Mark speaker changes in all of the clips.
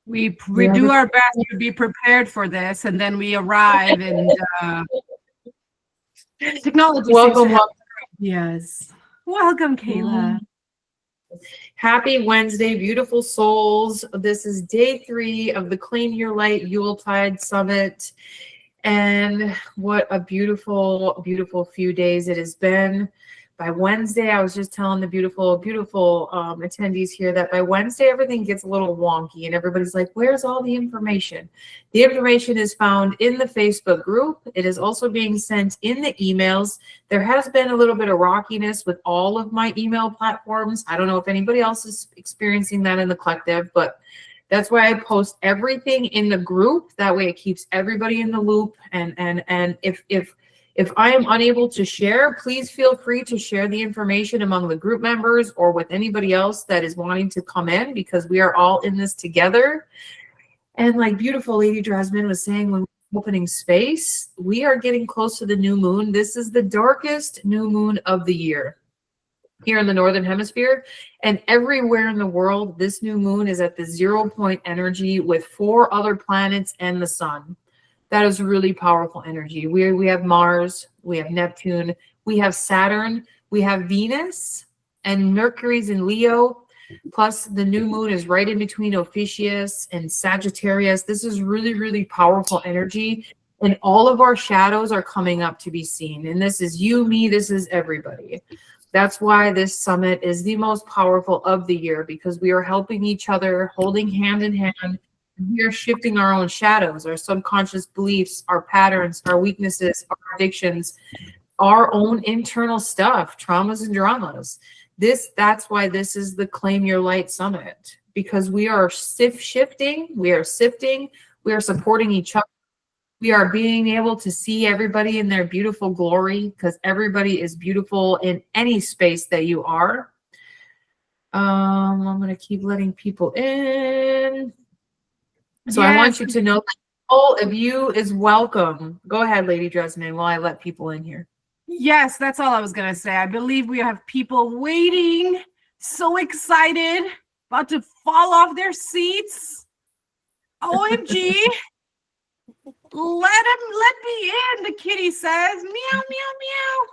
Speaker 1: We do our best to be prepared for this, and then we arrive, and technology.
Speaker 2: Welcome.
Speaker 1: Yes. Welcome, Kayla.
Speaker 2: Happy Wednesday, beautiful souls. This is day 3 of the Claim Your Light Yuletide Summit. And what a beautiful, beautiful few days it has been. By Wednesday, I was just telling the beautiful attendees here that by Wednesday, everything gets a little wonky and everybody's like, where's all the information? The information is found in the Facebook group. It is also being sent in the emails. There has been a little bit of rockiness with all of my email platforms. I don't know if anybody else is experiencing that in the collective, but that's why I post everything in the group. That way it keeps everybody in the loop. And if I am unable to share, please feel free to share the information among the group members or with anybody else that is wanting to come in, because we are all in this together. And like beautiful Lady Dresden was saying, when we're opening space, we are getting close to the new moon. This is the darkest new moon of the year here in the Northern Hemisphere, and everywhere in the world, this new moon is at the 0 point energy with 4 other planets and the sun. That is really powerful energy. We have Mars, we have Neptune, we have Saturn, we have Venus, and Mercury's in Leo. Plus, the new moon is right in between Ophiuchus and Sagittarius. This is really, really powerful energy. And all of our shadows are coming up to be seen. And this is you, me, this is everybody. That's why this summit is the most powerful of the year, because we are helping each other, holding hand in hand. We are shifting our own shadows, our subconscious beliefs, our patterns, our weaknesses, our addictions, our own internal stuff, traumas and dramas. That's why this is the Claim Your Light Summit, because we are shifting, we are sifting, we are supporting each other. We are being able to see everybody in their beautiful glory, because everybody is beautiful in any space that you are. I'm going to keep letting people in. So yes. I want you to know that all of you is welcome. Go ahead, Lady Dresden, while I let people in here.
Speaker 1: Yes, that's all I was going to say. I believe we have people waiting, so excited, about to fall off their seats. OMG. Let me in, the kitty says. Meow, meow,
Speaker 2: meow.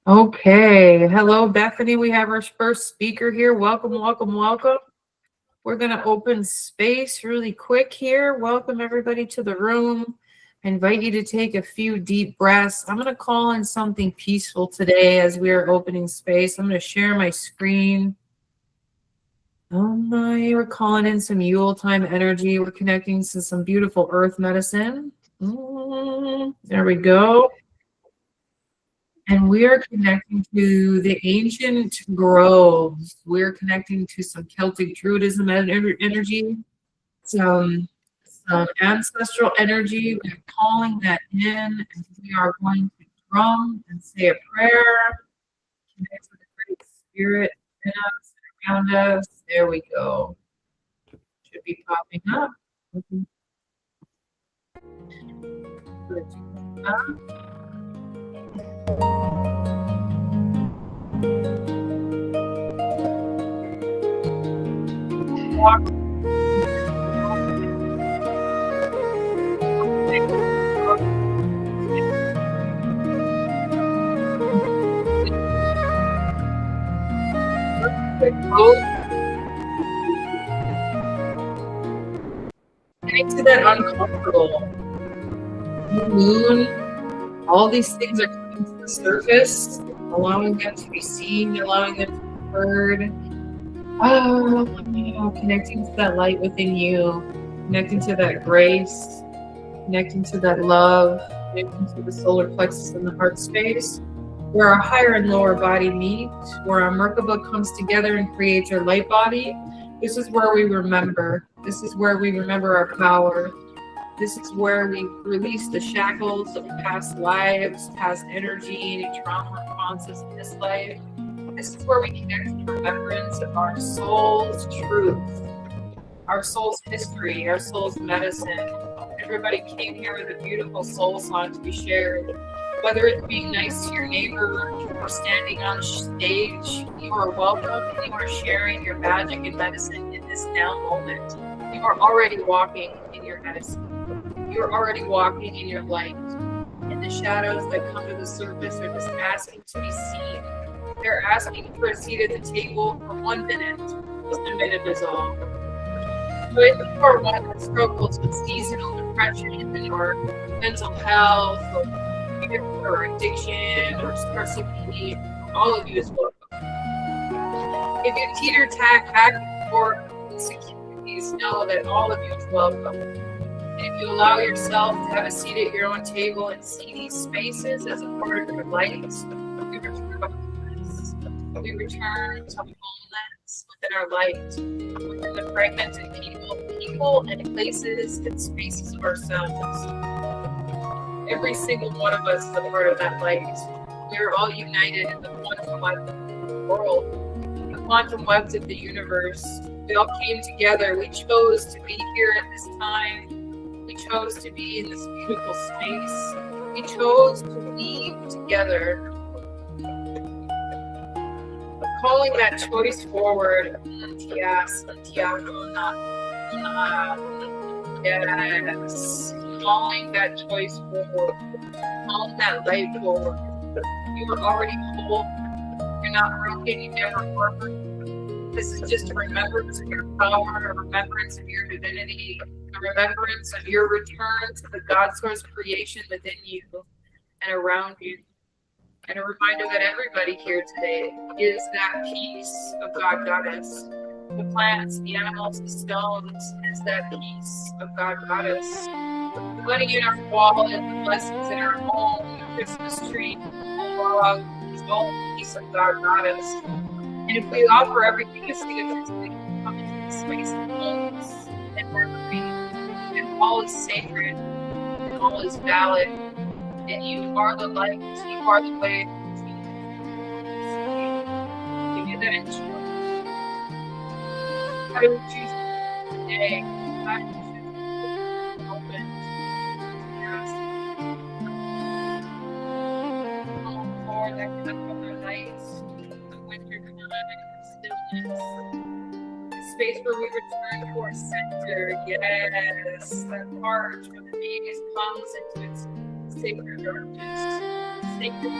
Speaker 2: Okay. Hello, Bethany. We have our first speaker here. Welcome, welcome, welcome. We're going to open space really quick here. Welcome, everybody, to the room. I invite you to take a few deep breaths. I'm going to call in something peaceful today as we are opening space. I'm going to share my screen. Oh my, we're calling in some Yule time energy. We're connecting to some beautiful earth medicine. There we go. And we are connecting to the ancient groves. We're connecting to some Celtic Druidism energy, some ancestral energy. We're calling that in, and we are going to drum and say a prayer. Connect with the Great Spirit in us, around us. There we go. Should be popping up. Getting to that uncomfortable moon, all these things are coming to the surface, allowing them to be seen, allowing them to be heard. Oh, connecting to that light within you, connecting to that grace, connecting to that love, connecting to the solar plexus and the heart space, where our higher and lower body meet, where our Merkaba comes together and creates our light body. This is where we remember. This is where we remember our power. This is where we release the shackles of past lives, past energy, any trauma responses in this life. This is where we connect to remembrance of our soul's truth, our soul's history, our soul's medicine. Everybody came here with a beautiful soul song to be shared. Whether it's being nice to your neighbor or standing on stage, You are welcome, and you are sharing your magic and medicine in this now moment. You are already walking in your medicine. You are already walking in your light. And the shadows that come to the surface are just asking to be seen. They're asking for a seat at the table for 1 minute. Just a minute is all. So if you are one that struggles with seasonal depression or mental health or addiction or scarcity, all of you is welcome. If you teeter back and forth with insecurities, know that all of you is welcome. And if you allow yourself to have a seat at your own table and see these spaces as a part of your light, we return to wholeness. We return to wholeness within our light, within the fragmented people and places and spaces of ourselves. Every single one of us is a part of that light. We are all united in the quantum web of the world, the quantum webs of the universe. We all came together. We chose to be here at this time. We chose to be in this beautiful space. We chose to weave together. Calling that choice forward. Yes. Calling that choice forward. Calling that light forward. You are already whole. You're not broken. You never were. This is just a remembrance of your power, a remembrance of your divinity, a remembrance of your return to the God source creation within you and around you. And a reminder that everybody here today is that piece of God Goddess. The plants, the animals, the stones is that piece of God Goddess. The money in our wallet, the blessings in our home, the Christmas tree, the log, is all a piece of God Goddess. And if we offer everything as significance, we can come into the space of wholeness and memory, and all is sacred, and all is valid, and you are the light, you are the way. Give you that instruction. How do we choose today? How do we choose open? Yes. For that kind of our lights, the winter time, stillness, the space where we return to our center. Yes, that part where the being comes into its sacred darkness, sacred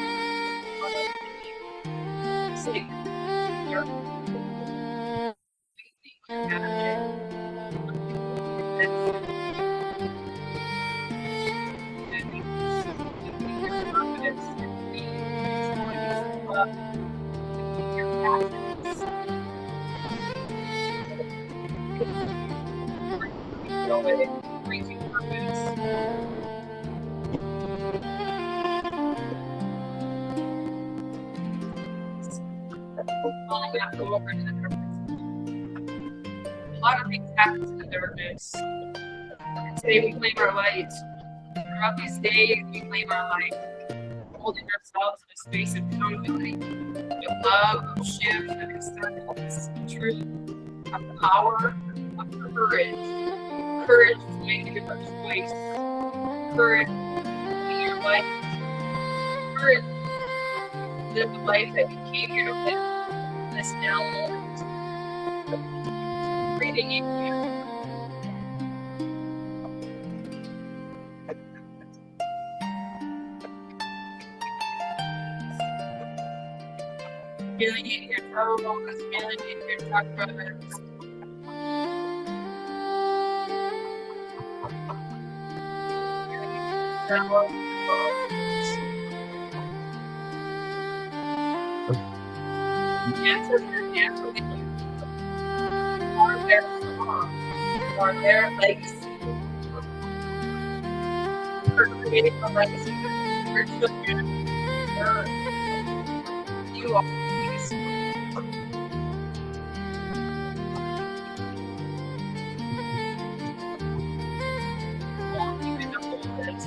Speaker 2: darkness. A lot of things happen to the darkness. And today we claim our light. Throughout these days, we claim our light, holding ourselves in a space of accountability, of love, of shift, of acceptance, of truth, of power, of courage. Courage to make a different choice. Courage to be your life. Courage to live the life that you came here to live in this now moment. Breathing in here. Feeling in your toes, feeling in your chakras. Dance with you, dance with you. You are their song. You are their legacy. You are creating a legacy for your children. You are peace. Won't even know this.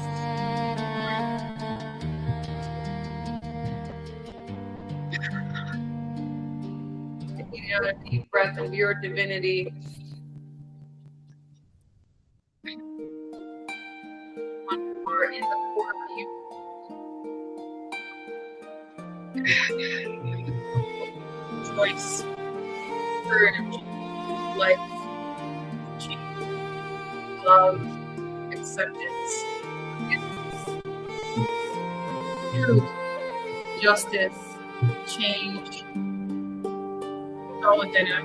Speaker 2: Taking another deep breath of your divinity. One more in the core of you. choice, courage, life, change, love, acceptance, forgiveness, truth, justice, change, all within us.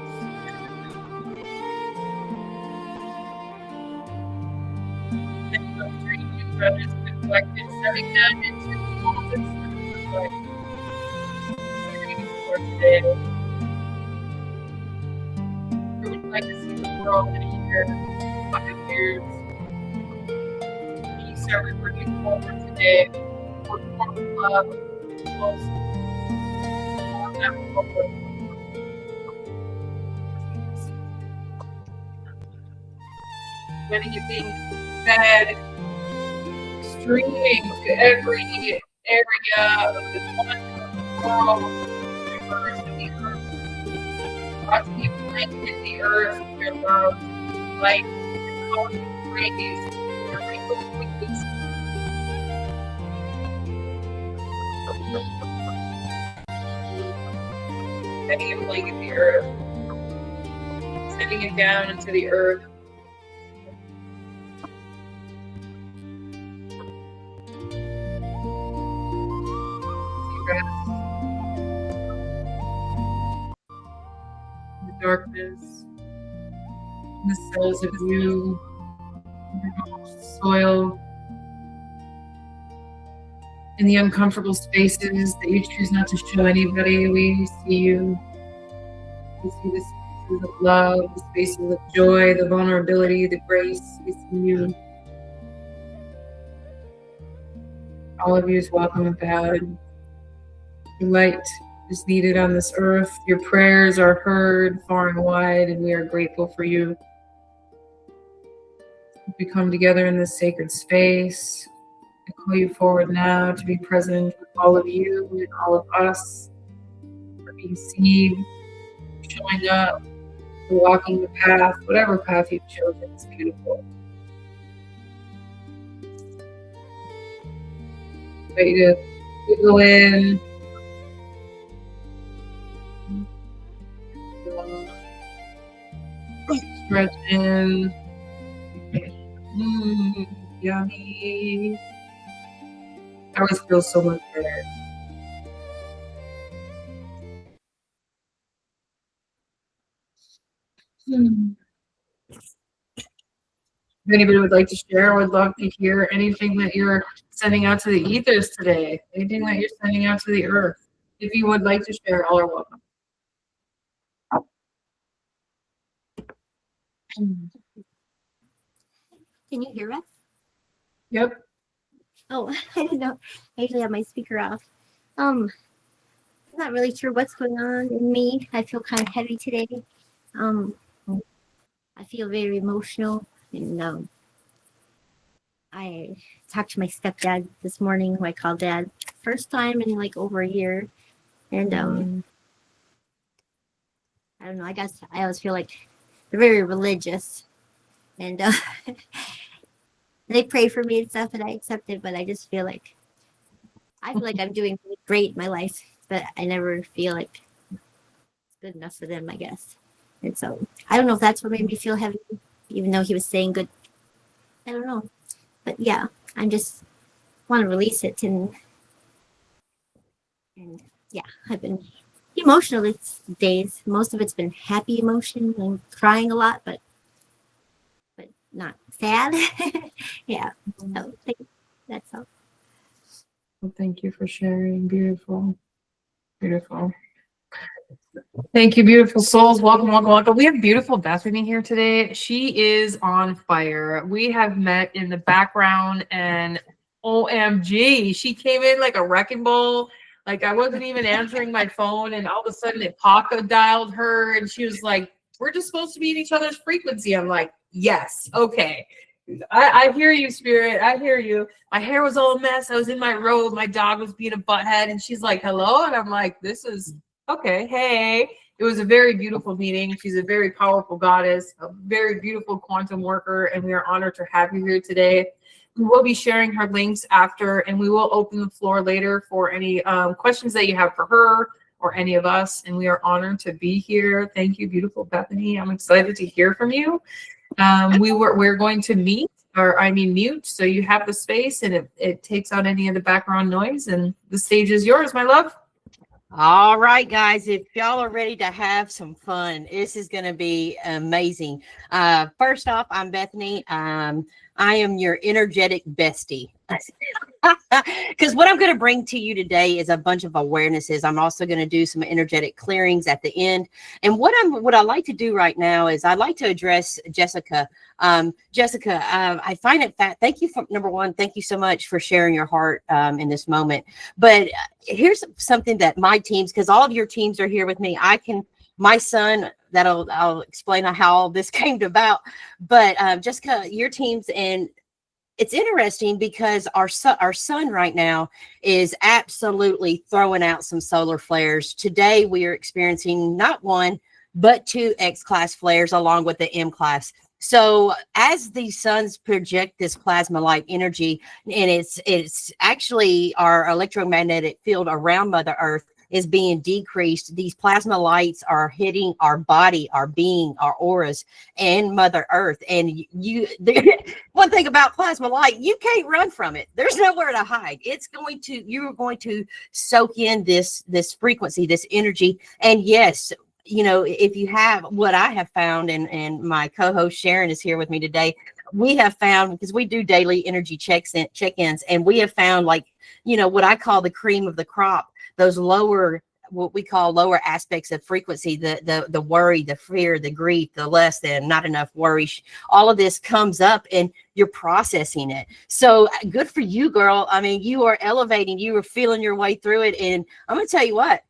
Speaker 2: And the three new brothers collected, setting them into the fullness of life. Reading for today. We would like to see the world in a year, 5 years. Peace are we bringing forward today? What form of love, most letting it being fed, streaming to every area of the world, universe, and the earth. Watching you blanket the earth with your love, light, and cosmic rays, your rainbow wings. Setting it blanket the earth, sending it down into the earth. The darkness, the cells of you, the soil, in the uncomfortable spaces that you choose not to show anybody. We see you. We see the spaces of love, the spaces of joy, the vulnerability, the grace. We see you. All of you is welcome and valued. Your light is needed on this earth. Your prayers are heard far and wide, and we are grateful for you. We come together in this sacred space. I call you forward now to be present with all of you and all of us, for being seen, showing up, for walking the path, whatever path you've chosen. It's beautiful. I invite you to go in. Stretch in. Yummy. I always feel so much better. If anybody would like to share, I would love to hear anything that you're sending out to the ethers today. Anything that you're sending out to the earth. If you would like to share, all are welcome.
Speaker 3: Can you hear us?
Speaker 2: Yep.
Speaker 3: Oh, I didn't know. I usually have my speaker off. I'm not really sure what's going on in me. I feel kind of heavy today. I feel very emotional, and I talked to my stepdad this morning, who I called dad, first time in like over a year, and I don't know. I guess I always feel like they're very religious, and they pray for me and stuff, and I accept it. But I just feel like I'm doing really great in my life, but I never feel like it's good enough for them, I guess. And so I don't know if that's what made me feel heavy, even though he was saying good. I don't know, but yeah, I just want to release it, and yeah, I've been emotional these days. Most of it's been happy emotion and crying a lot, but not sad. Yeah, so that's all.
Speaker 2: Well, thank you for sharing. Beautiful. Beautiful. Thank you, beautiful souls. Welcome, welcome, welcome. We have beautiful Bethany here today. She is on fire. We have met in the background, and OMG, she came in like a wrecking ball. Like I wasn't even answering my phone, and all of a sudden it pocket dialed her, and she was like, "We're just supposed to be in each other's frequency." I'm like, "Yes, okay." I hear you, spirit. I hear you. My hair was all a mess. I was in my robe. My dog was being a butthead, and she's like, "Hello," and I'm like, "This is okay." Hey, it was a very beautiful meeting. She's a very powerful goddess, a very beautiful quantum worker, and we are honored to have you here today. We will be sharing her links after, and we will open the floor later for any questions that you have for her or any of us, and we are honored to be here. Thank you, beautiful Bethany. I'm excited to hear from you. We're going to mute, so you have the space, and it takes out any of the background noise, and the stage is yours, my love.
Speaker 4: All right, guys, if y'all are ready to have some fun, this is going to be amazing. First off, I'm Bethany. I am your energetic bestie. Because what I'm going to bring to you today is a bunch of awarenesses. I'm also going to do some energetic clearings at the end. And what I like to do right now is I like to address Jessica. Jessica, I find it thank you for number one. Thank you so much for sharing your heart in this moment. But here's something that my teams, because all of your teams are here with me. My son, I'll explain how all this came about. But Jessica, your teams, and it's interesting because our sun right now is absolutely throwing out some solar flares. Today, we are experiencing not one, but 2 X-class flares along with the M-class. So as the suns project this plasma light energy, and it's actually our electromagnetic field around Mother Earth is being decreased. These plasma lights are hitting our body, our being, our auras, and Mother Earth. And one thing about plasma light, you can't run from it. There's nowhere to hide. You're going to soak in this frequency, this energy. And yes, if you have what I have found, and my co-host Sharon is here with me today, we have found, because we do daily energy check-ins, and we have found what I call the cream of the crop, those what we call lower aspects of frequency, the worry, the fear, the grief, the less than, not enough worry, all of this comes up and you're processing it. So good for you, girl. I mean, you are elevating, you are feeling your way through it. And I'm going to tell you what,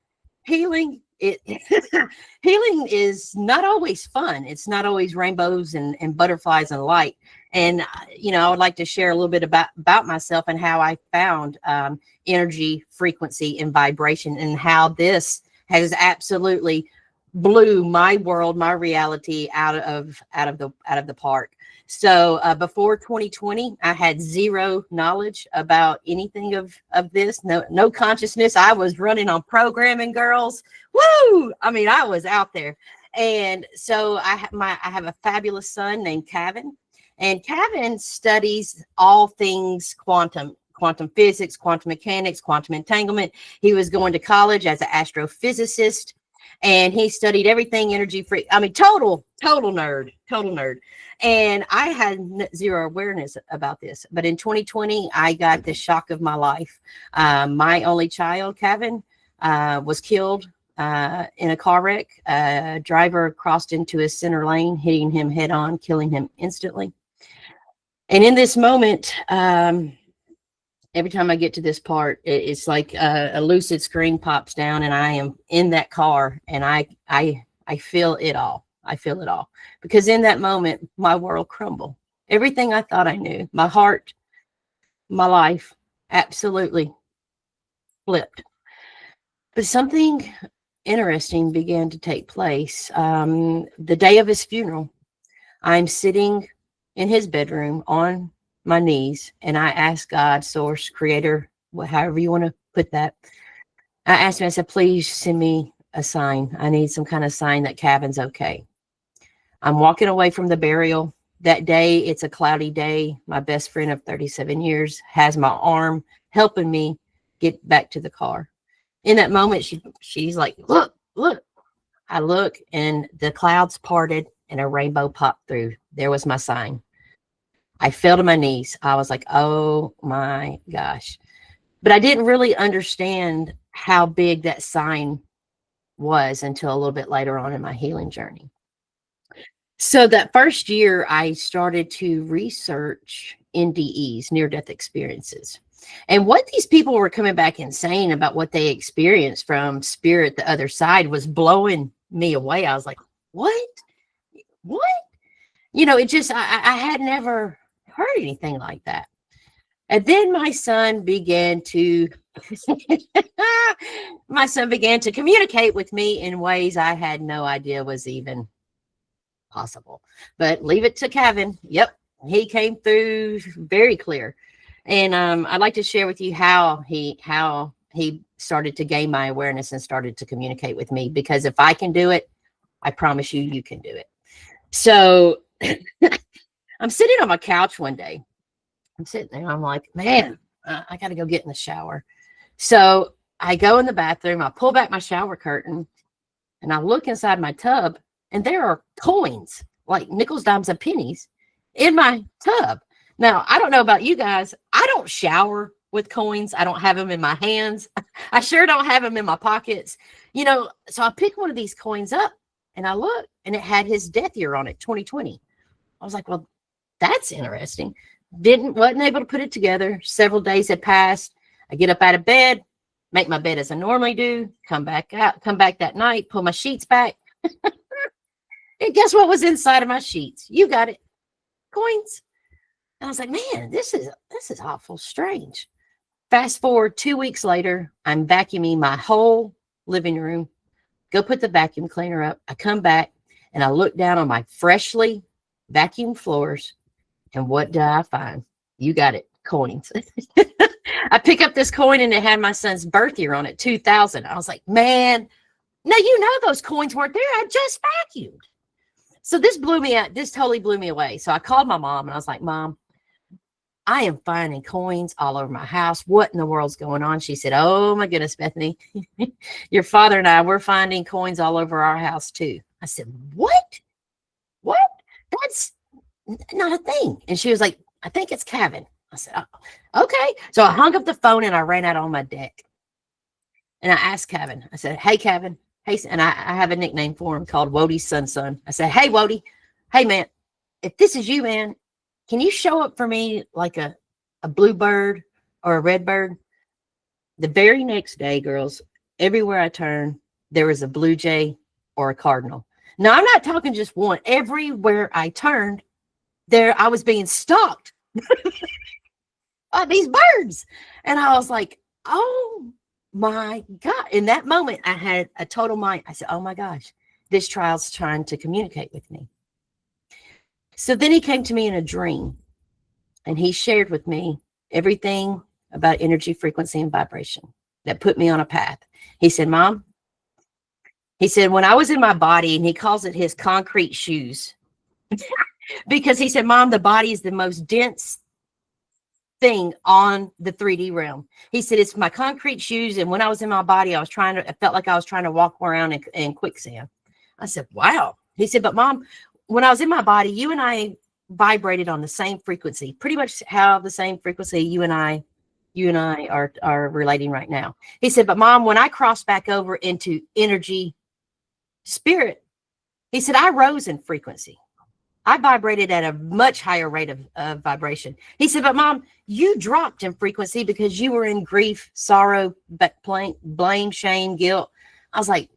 Speaker 4: healing healing is not always fun. It's not always rainbows and butterflies and light. And, I would like to share a little bit about myself and how I found energy, frequency, and vibration, and how this has absolutely blew my world, my reality out of the park. So before 2020, I had zero knowledge about anything of this, no consciousness. I was running on programming, girls. Woo! I mean, I was out there. And so I have a fabulous son named Kevin. And Kevin studies all things quantum physics, quantum mechanics, quantum entanglement. He was going to college as an astrophysicist, and he studied everything energy free. I mean, total nerd. And I had zero awareness about this. But in 2020, I got the shock of my life. My only child, Kevin, was killed in a car wreck. A driver crossed into his center lane, hitting him head on, killing him instantly. And in this moment, every time I get to this part, it's like a lucid screen pops down, and I am in that car, and I feel it all. I feel it all, because in that moment, my world crumbled. Everything I thought I knew, my heart, my life, absolutely flipped. But something interesting began to take place. The day of his funeral, I'm sitting in his bedroom on my knees, and I asked God, source, creator, however you want to put that. I asked him, I said, please send me a sign. I need some kind of sign that Kevin's okay. I'm walking away from the burial. That day, it's a cloudy day. My best friend of 37 years has my arm helping me get back to the car. In that moment, she's like, look. I look, and the clouds parted and a rainbow popped through. There was my sign. I fell to my knees. I was like, oh my gosh. But I didn't really understand how big that sign was until a little bit later on in my healing journey. So that first year, I started to research NDEs, near-death experiences. And what these people were coming back and saying about what they experienced from spirit, the other side, was blowing me away. I was like, what? It just, I had never heard anything like that. And then my son began to communicate with me in ways I had no idea was even possible. But leave it to Kevin. Yep, he came through very clear. And I'd like to share with you how he started to gain my awareness and started to communicate with me, because if I can do it, I promise you, you can do it. So I'm sitting on my couch one day. I'm sitting there. I'm like, man, I got to go get in the shower. So I go in the bathroom. I pull back my shower curtain and I look inside my tub, and there are coins, like nickels, dimes, and pennies in my tub. Now, I don't know about you guys. I don't shower with coins. I don't have them in my hands. I sure don't have them in my pockets. You know, so I pick one of these coins up and I look, and it had his death year on it, 2020. I was like, well, that's interesting. Wasn't able to put it together. Several days had passed. I get up out of bed, make my bed as I normally do, come back that night, pull my sheets back. And guess what was inside of my sheets? You got it. Coins. And I was like, man, this is awful strange. Fast forward 2 weeks later, I'm vacuuming my whole living room. Go put the vacuum cleaner up. I come back and I look down on my freshly vacuumed floors. And what do I find? You got it. Coins. I pick up this coin and it had my son's birth year on it, 2000. I was like, man, now you know those coins weren't there. I just vacuumed. So this blew me out. This totally blew me away. So I called my mom and I was like, Mom, I am finding coins all over my house. What in the world's going on? She said, oh my goodness, Bethany, your father and I, we're finding coins all over our house too. I said, what? That's not a thing. And she was like, I think it's Kevin. I said, oh, okay. So I hung up the phone and I ran out on my deck. And I asked Kevin, I said, hey, Kevin. Hey, and I have a nickname for him called Wodie's son. I said, hey, Wodie. Hey, man, if this is you, man, can you show up for me like a blue bird or a red bird? The very next day, girls, everywhere I turned, there was a blue jay or a cardinal. Now, I'm not talking just one. Everywhere I turned, I was being stalked by these birds. And I was like, oh my God. In that moment, I had a total mind. I said, oh my gosh, this child's trying to communicate with me. So then he came to me in a dream and he shared with me everything about energy, frequency, and vibration that put me on a path. He said, Mom, he said, when I was in my body, and he calls it his concrete shoes, because he said, Mom, the body is the most dense thing on the 3D realm. He said, it's my concrete shoes. And when I was in my body, I felt like I was trying to walk around in quicksand. I said, wow. He said, but Mom, when I was in my body, you and I vibrated on the same frequency, pretty much how the same frequency you and I are relating right now. He said, but Mom, when I crossed back over into energy spirit, he said, I rose in frequency. I vibrated at a much higher rate of vibration. He said, but Mom, you dropped in frequency because you were in grief, sorrow, blame, shame, guilt. I was like,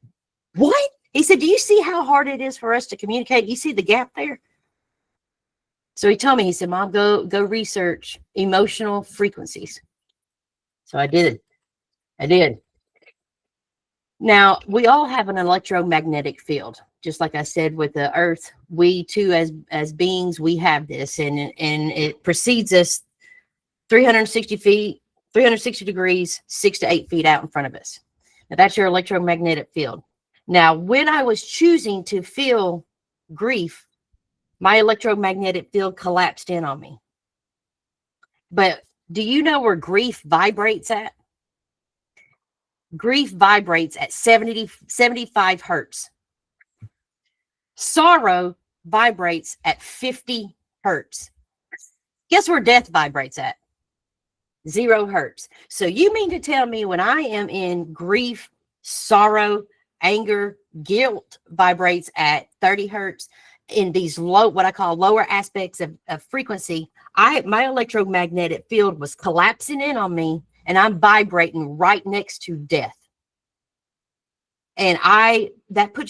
Speaker 4: what? He said, do you see how hard it is for us to communicate? You see the gap there? So he told me, he said, Mom, go research emotional frequencies. So I did. Now, we all have an electromagnetic field. Just like I said, with the earth, we too, as beings, we have this, and it precedes us 360 degrees, 6 to 8 feet out in front of us. Now, that's your electromagnetic field. Now, when I was choosing to feel grief, my electromagnetic field collapsed in on me. But do you know where grief vibrates at? Grief vibrates at 75 hertz. Sorrow vibrates at 50 hertz. Guess where death vibrates at? 0 hertz. So you mean to tell me when I am in grief, sorrow, anger, guilt vibrates at 30 hertz, in these what I call lower aspects of frequency, my electromagnetic field was collapsing in on me, and I'm vibrating right next to death. And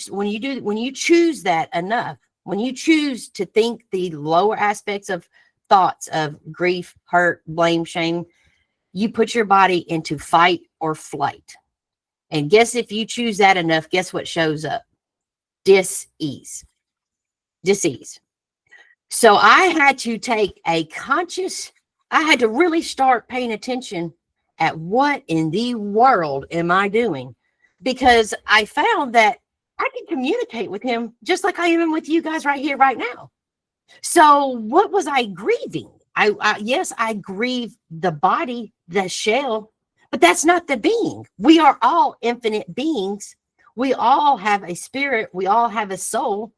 Speaker 4: when you choose that enough, when you choose to think the lower aspects of thoughts of grief, hurt, blame, shame, you put your body into fight or flight. And guess if you choose that enough, guess what shows up? Dis-ease. So I had to take I had to really start paying attention at what in the world am I doing? Because I found that I can communicate with him just like I am with you guys right here, right now. So what was I grieving? Yes, I grieve the body, the shell, but that's not the being. We are all infinite beings. We all have a spirit. We all have a soul.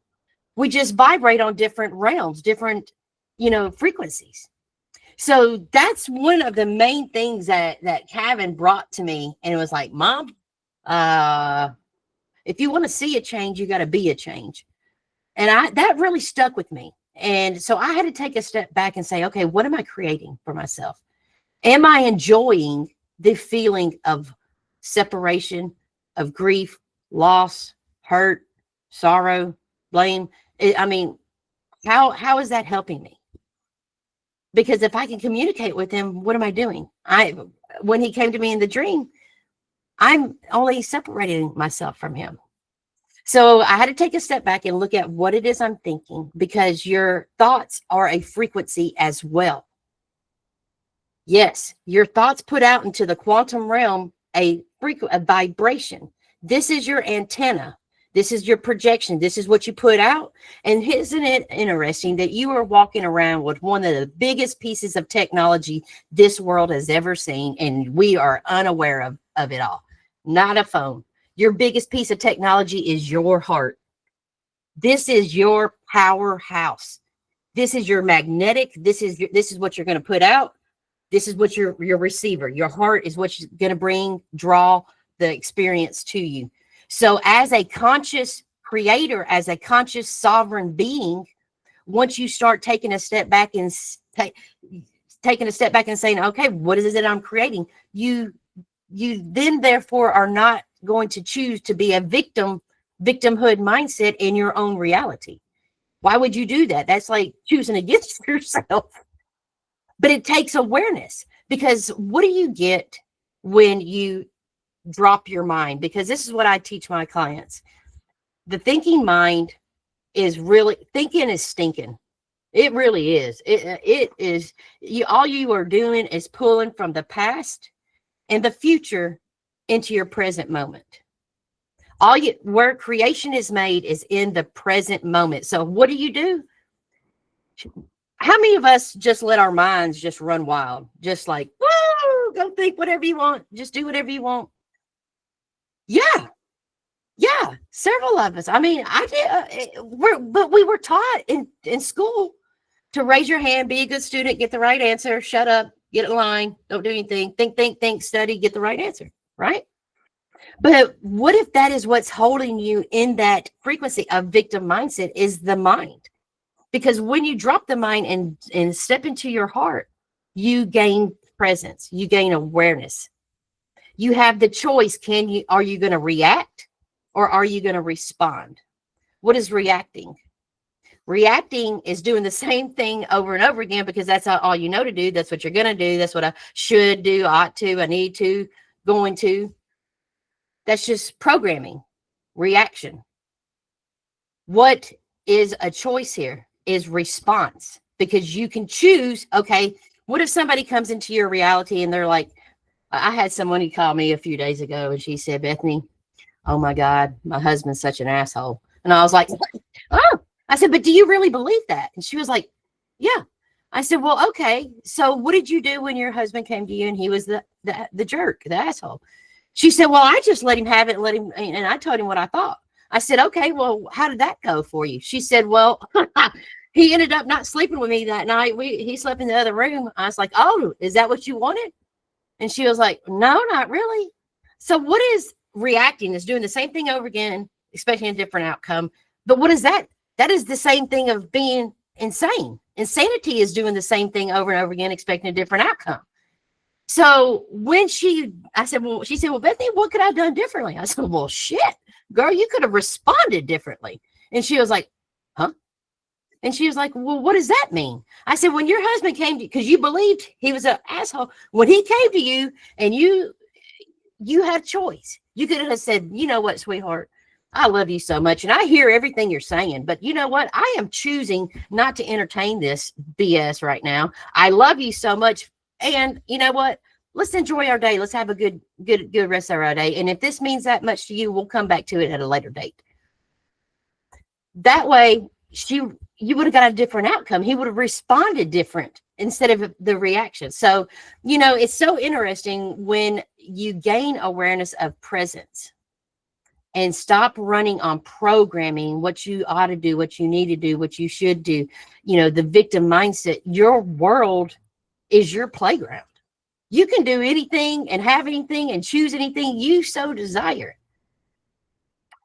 Speaker 4: We just vibrate on different realms, different, frequencies. So that's one of the main things that Kevin brought to me. And it was like, Mom, if you want to see a change, you got to be a change. And that really stuck with me. And so I had to take a step back and say, okay, what am I creating for myself? Am I enjoying the feeling of separation, of grief, loss, hurt, sorrow, blame? How is that helping me? Because if I can communicate with him, what am I doing? When he came to me in the dream, I'm only separating myself from him. So I had to take a step back and look at what it is I'm thinking, because your thoughts are a frequency as well. Yes, your thoughts put out into the quantum realm a vibration. This is your antenna. This is your projection. This is what you put out. And isn't it interesting that you are walking around with one of the biggest pieces of technology this world has ever seen, and we are unaware of it all? Not a phone. Your biggest piece of technology is your heart. This is your powerhouse. This is your magnetic. This is what you're going to put out. This is what your receiver. Your heart is what's going to draw the experience to you. So as a conscious creator, as a conscious sovereign being, once you start taking a step back and saying, okay, what is it that I'm creating? You then therefore are not going to choose to be a victimhood mindset in your own reality. Why would you do that? That's like choosing against yourself. But it takes awareness, because what do you get when you drop your mind? Because this is what I teach my clients. The thinking mind is really, thinking is stinking. It really is. It is. All you are doing is pulling from the past and the future into your present moment. Where creation is made is in the present moment. So what do? How many of us just let our minds just run wild? Just like, woo, go think whatever you want. Just do whatever you want. Yeah. Yeah. Several of us. I did. But we were taught in school to raise your hand, be a good student, get the right answer, shut up, get in line, don't do anything, think, study, get the right answer, right? But what if that is what's holding you in that frequency of victim mindset is the mind? Because when you drop the mind and step into your heart, you gain presence, you gain awareness. You have the choice. Are you going to react or are you going to respond? What is reacting? Reacting is doing the same thing over and over again because that's all you know to do. That's what you're going to do. That's what I should do, ought to, I need to, going to. That's just programming, reaction. What is a choice here is response, because you can choose, okay, what if somebody comes into your reality and they're like, I had someone who called me a few days ago and she said, Bethany, oh my God, my husband's such an asshole. And I was like, oh, I said, but do you really believe that? And she was like, yeah. I said, well, okay. So what did you do when your husband came to you and he was the jerk, the asshole? She said, well, I just let him have it, and I told him what I thought. I said, okay, well, how did that go for you? She said, well, he ended up not sleeping with me that night. He slept in the other room. I was like, oh, is that what you wanted? And she was like, no, not really. So what is reacting? Is doing the same thing over again, expecting a different outcome. But what is that? That is the same thing of being insane. Insanity is doing the same thing over and over again, expecting a different outcome. So when she said, well, Bethany, what could I have done differently? I said, well, shit, girl, you could have responded differently. And she was like, huh? And she was like, well, what does that mean? I said, when your husband came to you, because you believed he was an asshole, when he came to you and you had choice, you could have said, you know what, sweetheart, I love you so much. And I hear everything you're saying, but you know what? I am choosing not to entertain this BS right now. I love you so much. And you know what? let's enjoy our day. Let's have a good rest of our day. And if this means that much to you, we'll come back to it at a later date. That way, you would have got a different outcome. He would have responded different instead of the reaction. So, it's so interesting when you gain awareness of presence and stop running on programming, what you ought to do, what you need to do, what you should do, the victim mindset. Your world is your playground. You can do anything and have anything and choose anything you so desire.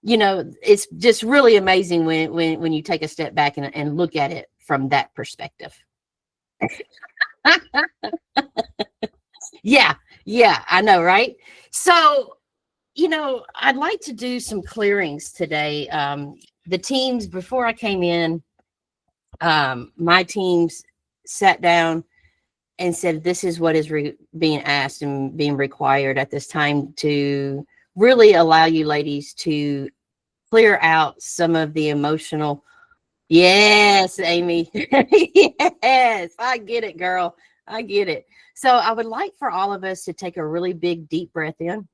Speaker 4: It's just really amazing when you take a step back and look at it from that perspective. Yeah, I know, right? So, I'd like to do some clearings today. The teams, before I came in, my teams sat down and said, this is what is being asked and being required at this time to really allow you ladies to clear out some of the emotional. Yes, Amy. Yes, I get it, girl. I get it. So I would like for all of us to take a really big, deep breath in.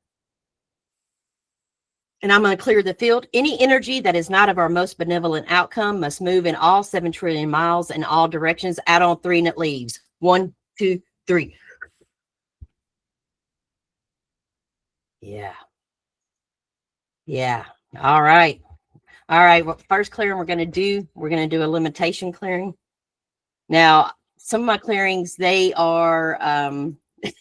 Speaker 4: And I'm going to clear the field. Any energy that is not of our most benevolent outcome must move in all 7 trillion miles in all directions. Out on 3 and it leaves. 1, 2, 3. Yeah. All right. Well, first clearing we're going to do a limitation clearing. Now, some of my clearings, they are,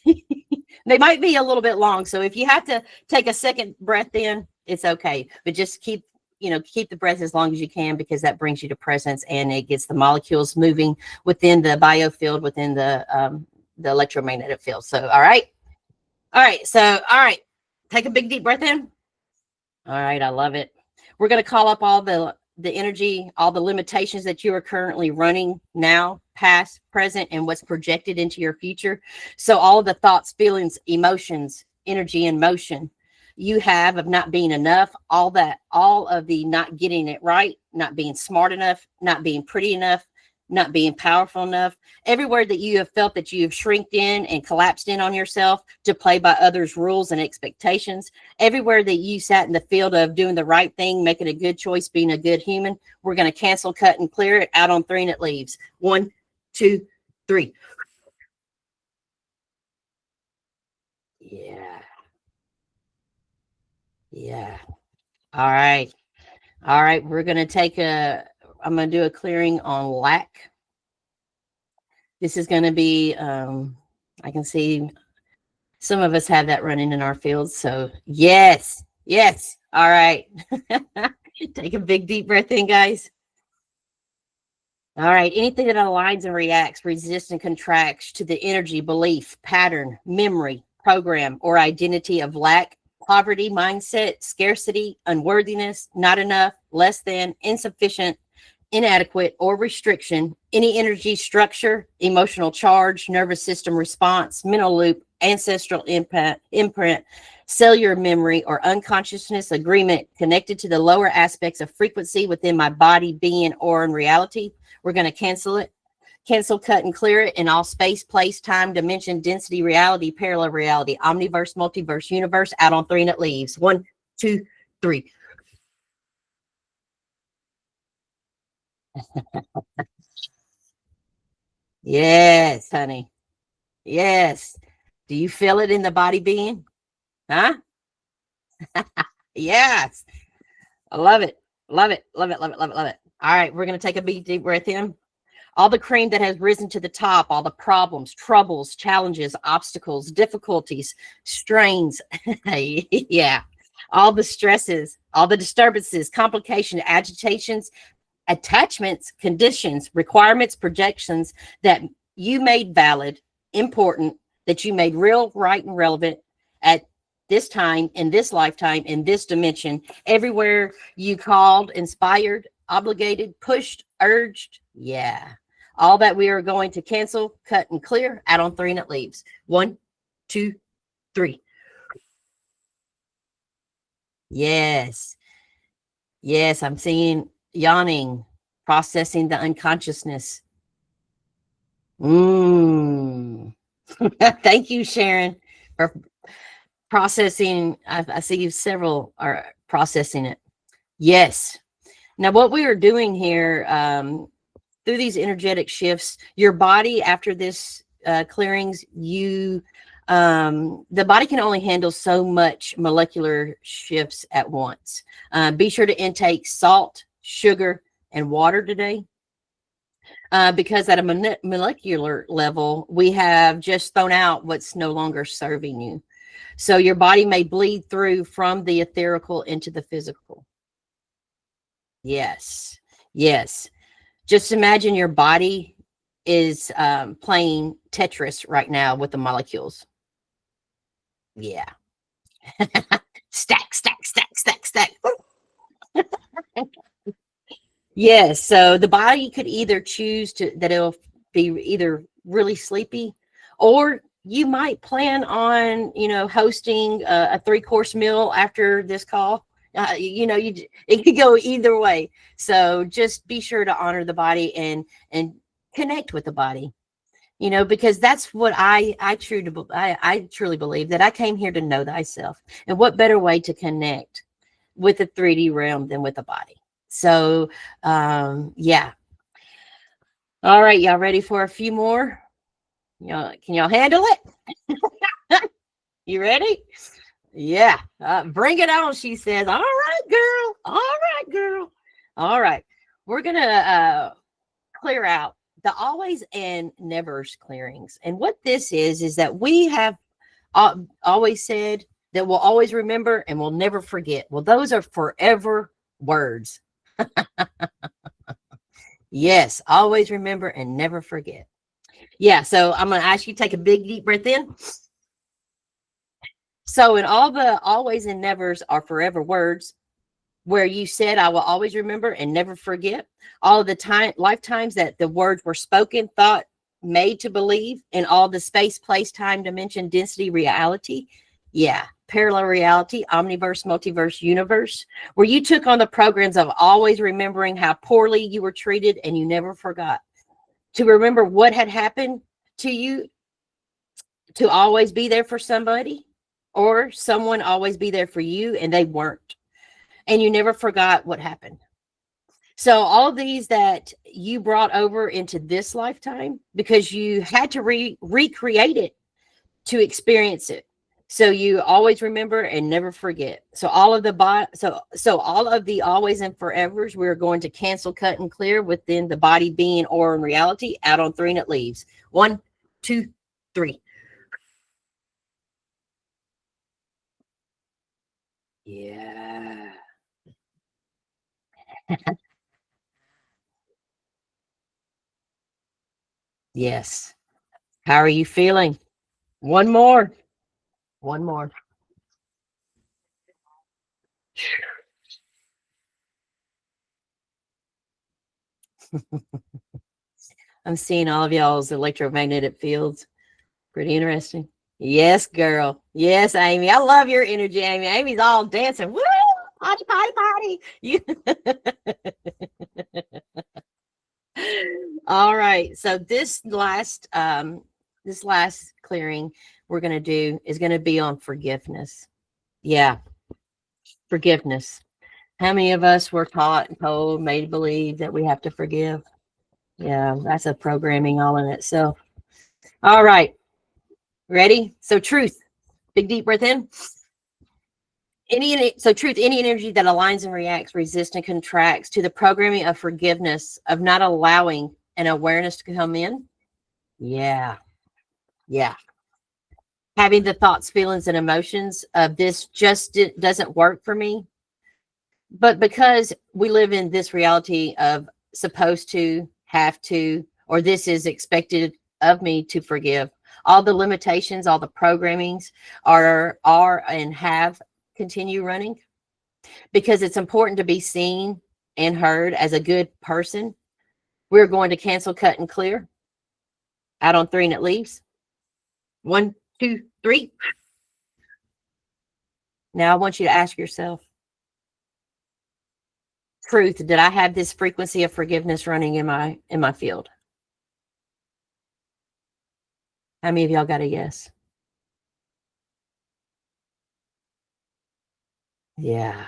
Speaker 4: they might be a little bit long. So if you have to take a second breath in, it's okay. But just keep the breath as long as you can, because that brings you to presence and it gets the molecules moving within the biofield, within the electromagnetic field. So, all right. Take a big deep breath in. All right. I love it. We're going to call up all the energy, all the limitations that you are currently running now, past, present, and what's projected into your future. So all of the thoughts, feelings, emotions, energy, and motion you have of not being enough, all of the not getting it right, not being smart enough, not being pretty enough, not being powerful enough, everywhere that you have felt that you have shrinked in and collapsed in on yourself to play by others' rules and expectations, everywhere that you sat in the field of doing the right thing, making a good choice, being a good human, we're going to cancel, cut, and clear it. Out on 3 and it leaves. 1, 2, 3. Yeah. All right. We're going to I'm going to do a clearing on lack. This is going to be, I can see some of us have that running in our fields. So yes. All right. Take a big deep breath in, guys. All right. Anything that aligns and reacts, resists and contracts to the energy, belief, pattern, memory, program, or identity of lack, poverty, mindset, scarcity, unworthiness, not enough, less than, insufficient, inadequate, or restriction, any energy structure, emotional charge, nervous system response, mental loop, ancestral imprint, cellular memory, or unconsciousness agreement connected to the lower aspects of frequency within my body, being, or in reality. We're going to cancel, cut, and clear it in all space, place, time, dimension, density, reality, parallel reality, omniverse, multiverse, universe. Out on 3 and it leaves. 1, 2, 3. Yes, honey. Yes. Do you feel it in the body being? Huh? Yes. I love it. Love it. All right. We're going to take a big deep breath in. All the cream that has risen to the top, all the problems, troubles, challenges, obstacles, difficulties, strains. Yeah. All the stresses, all the disturbances, complications, agitations, attachments, conditions, requirements, projections that you made valid, important, that you made real, right, and relevant at this time, in this lifetime, in this dimension, everywhere you called, inspired, obligated, pushed, urged. Yeah. All that we are going to cancel, cut, and clear. Out on 3 and it leaves. 1, 2, 3. Yes. I'm seeing yawning, processing the unconsciousness. Thank you, Sharon. or processing. I see several are processing it. Yes. Now, what we are doing here through these energetic shifts, your body after this clearings, the body can only handle so much molecular shifts at once. Be sure to intake salt, sugar, and water today. Because at a molecular level, we have just thrown out what's no longer serving you. So your body may bleed through from the etherical into the physical. Yes. Yes. Just imagine your body is playing Tetris right now with the molecules. Yeah. Stack, stack, stack, stack, stack. Yes. So the body could either choose that it'll be either really sleepy, or you might plan on, hosting a 3-course meal after this call. It could go either way. So just be sure to honor the body and connect with the body, because that's what I truly believe, that I came here to know thyself. And what better way to connect with the 3D realm than with the body? So, yeah. All right. Y'all ready for a few more? Can y'all handle it? You ready? Yeah. Bring it on, she says. All right, girl. All right, girl. All right. We're going to clear out the always and nevers clearings. And what this is that we have always said that we'll always remember and we'll never forget. Well, those are forever words. Yes, always remember and never forget. Yeah, so I'm going to ask you to take a big deep breath in. So in all the always and nevers are forever words, where you said, I will always remember and never forget. All of the lifetimes that the words were spoken, thought, made to believe, in all the space, place, time, dimension, density, reality. Yeah. Parallel reality, omniverse, multiverse, universe, where you took on the programs of always remembering how poorly you were treated and you never forgot. To remember what had happened to you, to always be there for somebody, or someone always be there for you and they weren't. And you never forgot what happened. So all of these that you brought over into this lifetime, because you had to recreate it to experience it. So you always remember and never forget. So all of the all of the always and forevers, we're going to cancel, cut, and clear within the body, being, or in reality. Out on 3 and it leaves. 1, 2, 3. Yeah. Yes. How are you feeling? One more. One more. I'm seeing all of y'all's electromagnetic fields. Pretty interesting. Yes, girl. Yes, Amy. I love your energy, Amy. Amy's all dancing. Woo! Party, party, party. You. All right. So this last clearing we're going to do is going to be on forgiveness. Yeah. Forgiveness. How many of us were taught and told, made to believe that we have to forgive? Yeah, that's a programming all in itself. All right. Ready? So truth. Big deep breath in. Truth, any energy that aligns and reacts, resists, and contracts to the programming of forgiveness, of not allowing an awareness to come in. Yeah. Yeah. Having the thoughts, feelings, and emotions of this just doesn't work for me. But because we live in this reality of supposed to, have to, or this is expected of me to forgive, all the limitations, all the programmings are and have continue running, because it's important to be seen and heard as a good person. We're going to cancel, cut, and clear. Out on 3 and it leaves. 1, 2, 3. Now I want you to ask yourself, truth, did I have this frequency of forgiveness running in my field? How many of y'all got a yes? Yeah.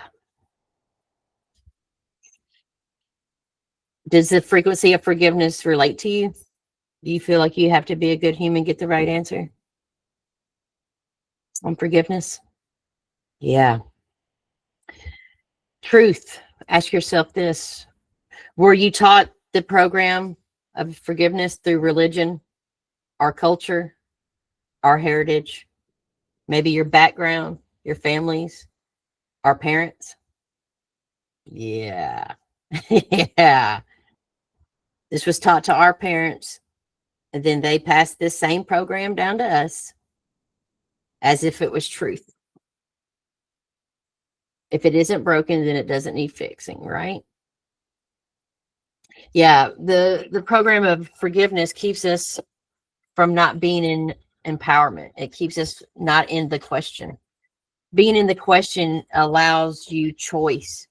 Speaker 4: Does the frequency of forgiveness relate to you? Do you feel like you have to be a good human, get the right answer on forgiveness? Yeah. Truth. Ask yourself this. Were you taught the program of forgiveness through religion, our culture, our heritage, maybe your background, your families, our parents? Yeah. Yeah. This was taught to our parents, and then they passed this same program down to us as if it was truth. If it isn't broken, then it doesn't need fixing, right? Yeah, the program of forgiveness keeps us from not being in empowerment. It keeps us not in the question. Being in the question allows you choice,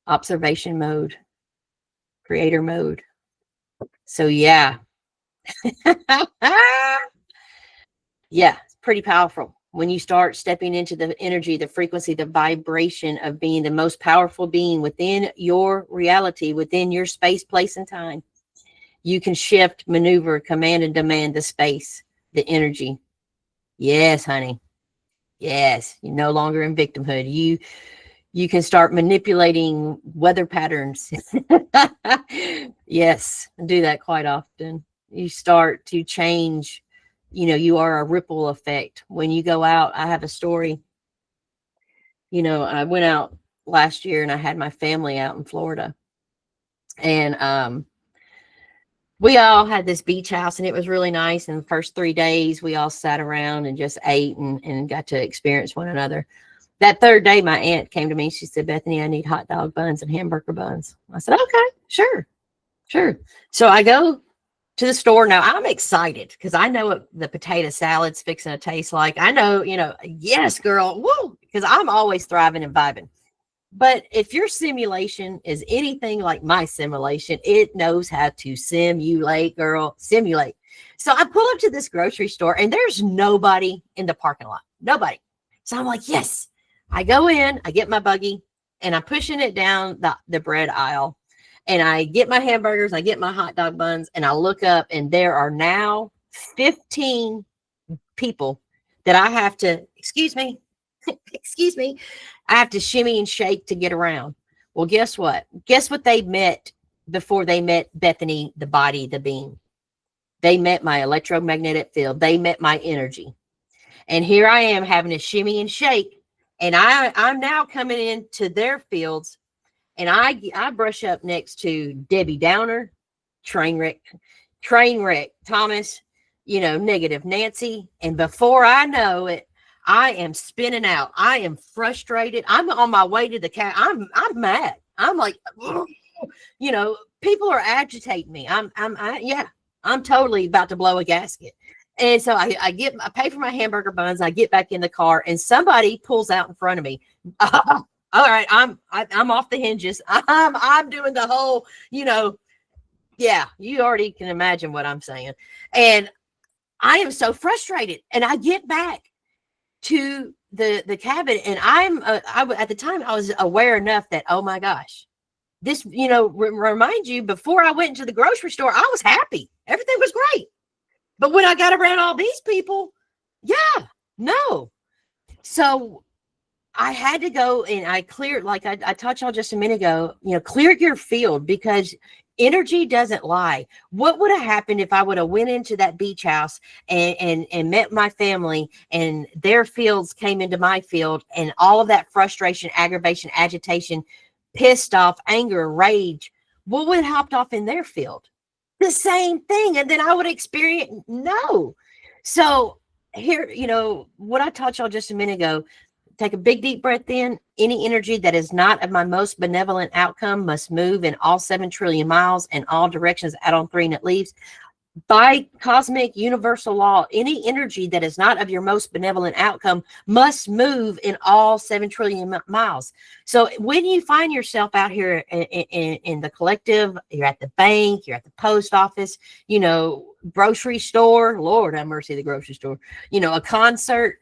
Speaker 4: observation mode, creator mode. So yeah. Yeah, it's pretty powerful when you start stepping into the energy, the frequency, the vibration of being the most powerful being within your reality, within your space, place, and time. You can shift, maneuver, command, and demand the space, the energy. Yes, honey. Yes, you're no longer in victimhood. You can start manipulating weather patterns. Yes, I do that quite often. You start to change. You are a ripple effect. When you go out, I have a story. I went out last year and I had my family out in Florida. And we all had this beach house and it was really nice. And the first 3 days we all sat around and just ate and got to experience one another. That third day, my aunt came to me. She said, Bethany, I need hot dog buns and hamburger buns. I said, okay, sure. So I go to the store. Now I'm excited because I know what the potato salad's fixing to taste like. I know, yes, girl, woo, because I'm always thriving and vibing. But if your simulation is anything like my simulation, it knows how to simulate, girl, simulate. So I pull up to this grocery store and there's nobody in the parking lot. Nobody. So I'm like, yes. I go in, I get my buggy, and I'm pushing it down the bread aisle. And I get my hamburgers, I get my hot dog buns, and I look up, and there are now 15 people that I have to, excuse me, I have to shimmy and shake to get around. Well, guess what? Guess what they met before they met Bethany, the body, the being? They met my electromagnetic field. They met my energy. And here I am having to shimmy and shake. And I'm now coming into their fields, and I brush up next to Debbie Downer, train wreck, Thomas, negative Nancy. And before I know it, I am spinning out. I am frustrated. I'm on my way to the cat. I'm mad. I'm like, people are agitating me. I'm totally about to blow a gasket. And so I pay for my hamburger buns. I get back in the car and somebody pulls out in front of me. All right. I'm off the hinges. I'm doing the whole, yeah, you already can imagine what I'm saying. And I am so frustrated. And I get back to the cabin and at the time I was aware enough that, oh my gosh, this, remind you, before I went into the grocery store, I was happy. Everything was great. But when I got around all these people, yeah, no. So I had to go and I cleared, like I taught y'all just a minute ago, clear your field because energy doesn't lie. What would have happened if I would have went into that beach house and met my family and their fields came into my field and all of that frustration, aggravation, agitation, pissed off, anger, rage, what would have hopped off in their field? The same thing. And then I would experience no. So here, what I taught y'all just a minute ago, take a big deep breath in. Any energy that is not of my most benevolent outcome must move in all 7 trillion miles in all directions, add on 3 and it leaves. By cosmic universal law, any energy that is not of your most benevolent outcome must move in all 7 trillion miles. So when you find yourself out here in the collective, you're at the bank, you're at the post office, grocery store, Lord have mercy, the grocery store, a concert,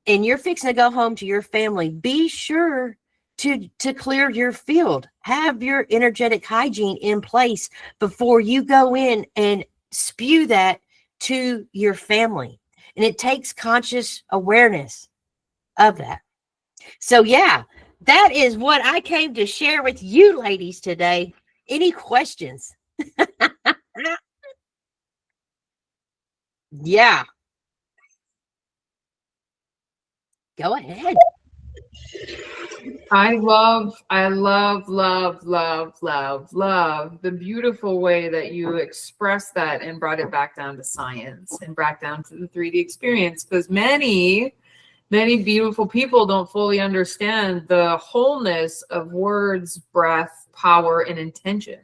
Speaker 4: and you're fixing to go home to your family, be sure to clear your field. Have your energetic hygiene in place before you go in and spew that to your family. And it takes conscious awareness of that. So yeah, that is what I came to share with you ladies today. Any questions? Yeah. Go ahead.
Speaker 2: I love the beautiful way that you expressed that and brought it back down to science and back down to the 3D experience, because many beautiful people don't fully understand the wholeness of words, breath, power, and intention.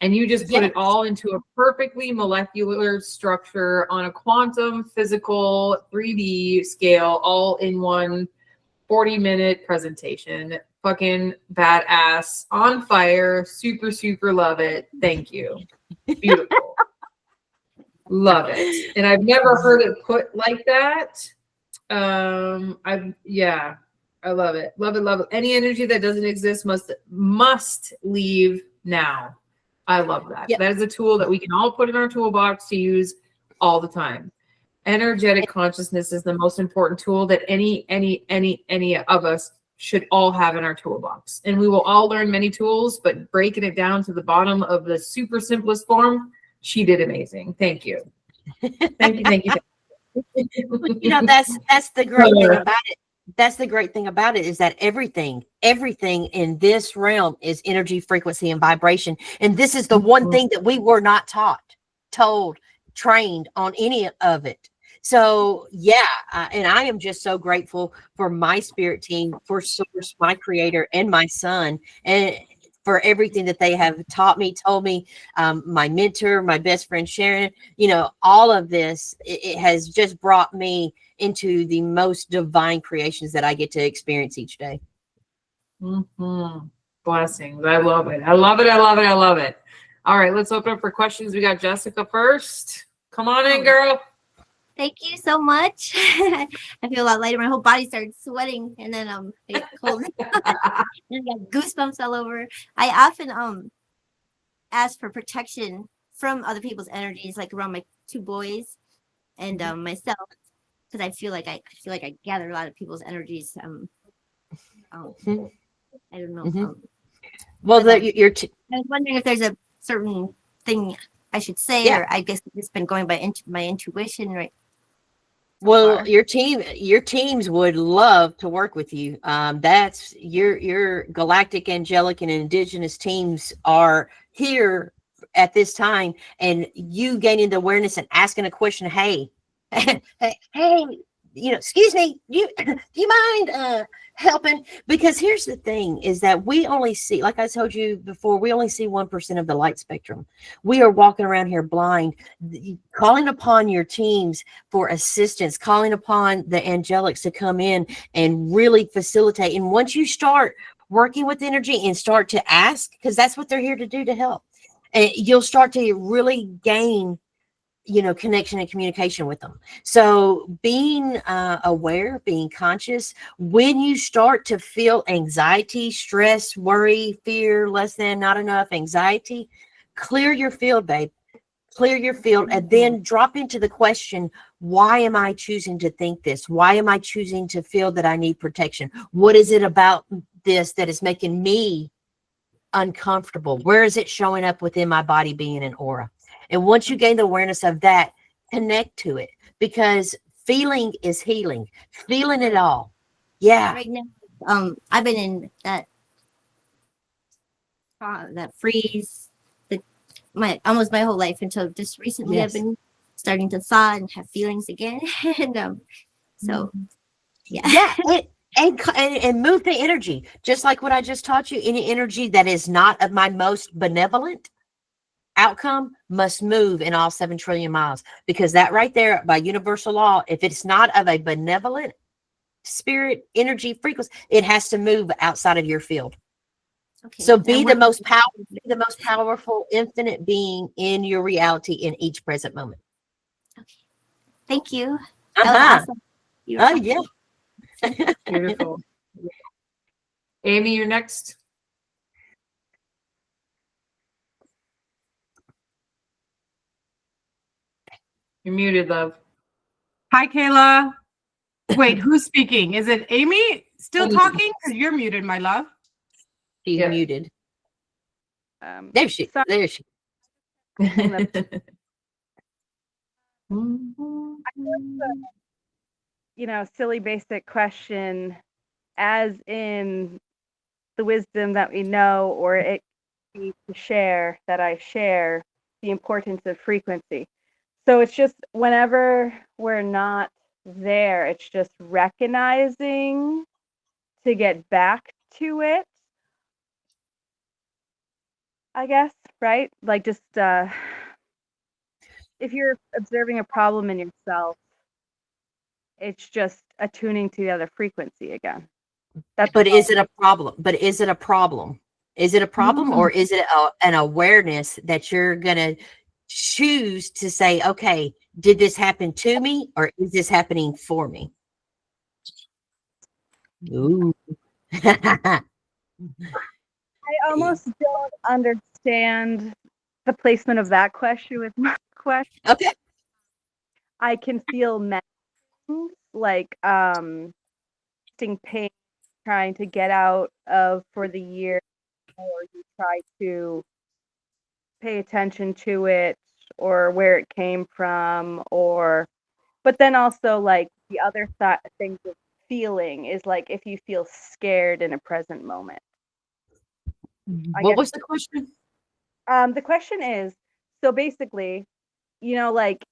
Speaker 2: And you just put it all into a perfectly molecular structure on a quantum physical 3D scale, all in one 40-minute presentation. Fucking badass, on fire, super, super love it. Thank you. Beautiful. Love it. And I've never heard it put like that. I love it. Love it, love it. Any energy that doesn't exist must leave now. I love that. Yep. That is a tool that we can all put in our toolbox to use all the time. Energetic consciousness is the most important tool that any of us should all have in our toolbox. And we will all learn many tools, but breaking it down to the bottom of the super simplest form, she did amazing. Thank you. Thank you.
Speaker 4: You know, that's the great thing about it. That's the great thing about it, is that everything in this realm is energy, frequency, and vibration. And this is the one thing that we were not told, trained on any of it. So yeah, and I am just so grateful for my spirit team, for Source, my creator, and my son, and for everything that they have taught me, told me, my mentor, my best friend Sharon, you know, all of this, it has just brought me into the most divine creations that I get to experience each day.
Speaker 2: Blessings. I love it. I love it. I love it. I love it. All right, let's open up for questions. We got Jessica first. Come on in, girl.
Speaker 3: Thank you so much. I feel a lot lighter. My whole body started sweating, and then I get cold. And I got goosebumps all over. I often ask for protection from other people's energies, like around my 2 boys and myself, because I feel like I gather a lot of people's energies. I don't know.
Speaker 4: Well, I
Speaker 3: was wondering if there's a certain thing I should say, or I guess it's been going by my intuition, right?
Speaker 4: Well, your teams would love to work with you. That's your galactic, angelic, and indigenous teams are here at this time, and you gaining the awareness and asking a question. Hey, you know, excuse me, do you mind helping? Because here's the thing, is that we only see, like I told you before, we only see 1% of the light spectrum. We are walking around here blind, calling upon your teams for assistance, calling upon the angelics to come in and really facilitate. And once you start working with energy and start to ask, because that's what they're here to do, to help, and you'll start to really gain, you know, connection and communication with them. So being aware, being conscious, when you start to feel anxiety, stress, worry, fear, less than, not enough, anxiety, clear your field, babe. Clear your field, and then drop into the question, why am I choosing to think this? Why am I choosing to feel that I need protection? What is it about this that is making me uncomfortable? Where is it showing up within my body, being an aura? And once you gain the awareness of that, connect to it, because feeling is healing. Feeling it all. Yeah.
Speaker 3: Right now, I've been in that freeze almost my whole life until just recently. I've been starting to thaw and have feelings again. And so
Speaker 4: yeah. And move the energy, just like what I just taught you. Any energy that is not of my most benevolent outcome must move in all 7 trillion miles, because that right there, by universal law, if it's not of a benevolent spirit, energy, frequency, it has to move outside of your field. Okay. So be the most powerful infinite being in your reality in each present moment.
Speaker 3: Okay. Thank you.
Speaker 4: That was awesome. Yeah.
Speaker 2: Beautiful. Amy, you're next. You're muted, love.
Speaker 1: Hi, Kayla. Wait, who's speaking? Is it Amy still
Speaker 2: Amy.
Speaker 1: talking? Because you're muted, my love.
Speaker 4: She's
Speaker 2: Yeah.
Speaker 4: muted.
Speaker 1: Um,
Speaker 4: There she.
Speaker 1: sorry.
Speaker 4: There she.
Speaker 1: Silly basic question, as in the wisdom that we know, or it be to share that I share the importance of frequency. So it's just whenever we're not there, it's just recognizing to get back to it, I guess, right? Like just if you're observing a problem in yourself, it's just attuning to the other frequency again.
Speaker 4: But is it a problem? But is it a problem? Is it a problem, or is it an awareness that you're gonna choose to say, okay, did this happen to me, or is this happening for me? Ooh.
Speaker 1: I almost don't understand the placement of that question with my question.
Speaker 4: Okay.
Speaker 1: I can feel many things, like pain, trying to get out of for the year, or you try to pay attention to it or where it came from, but then also like the other things of feeling is like if you feel scared in a present moment.
Speaker 4: What was the question?
Speaker 1: The question is, so basically, like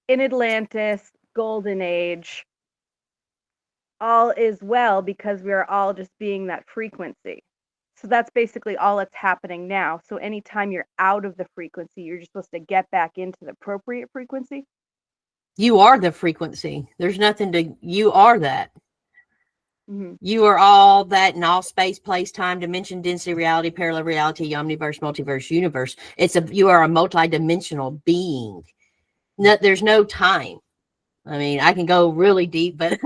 Speaker 1: in Atlantis, Golden Age, all is well because we are all just being that frequency. So that's basically all that's happening now. So anytime you're out of the frequency, you're just supposed to get back into the appropriate frequency.
Speaker 4: You are the frequency. There's nothing to, you are that.
Speaker 1: Mm-hmm.
Speaker 4: You are all that in all space, place, time, dimension, density, reality, parallel reality, omniverse, multiverse, universe. You are a multi-dimensional being. No, there's no time. I mean, I can go really deep, but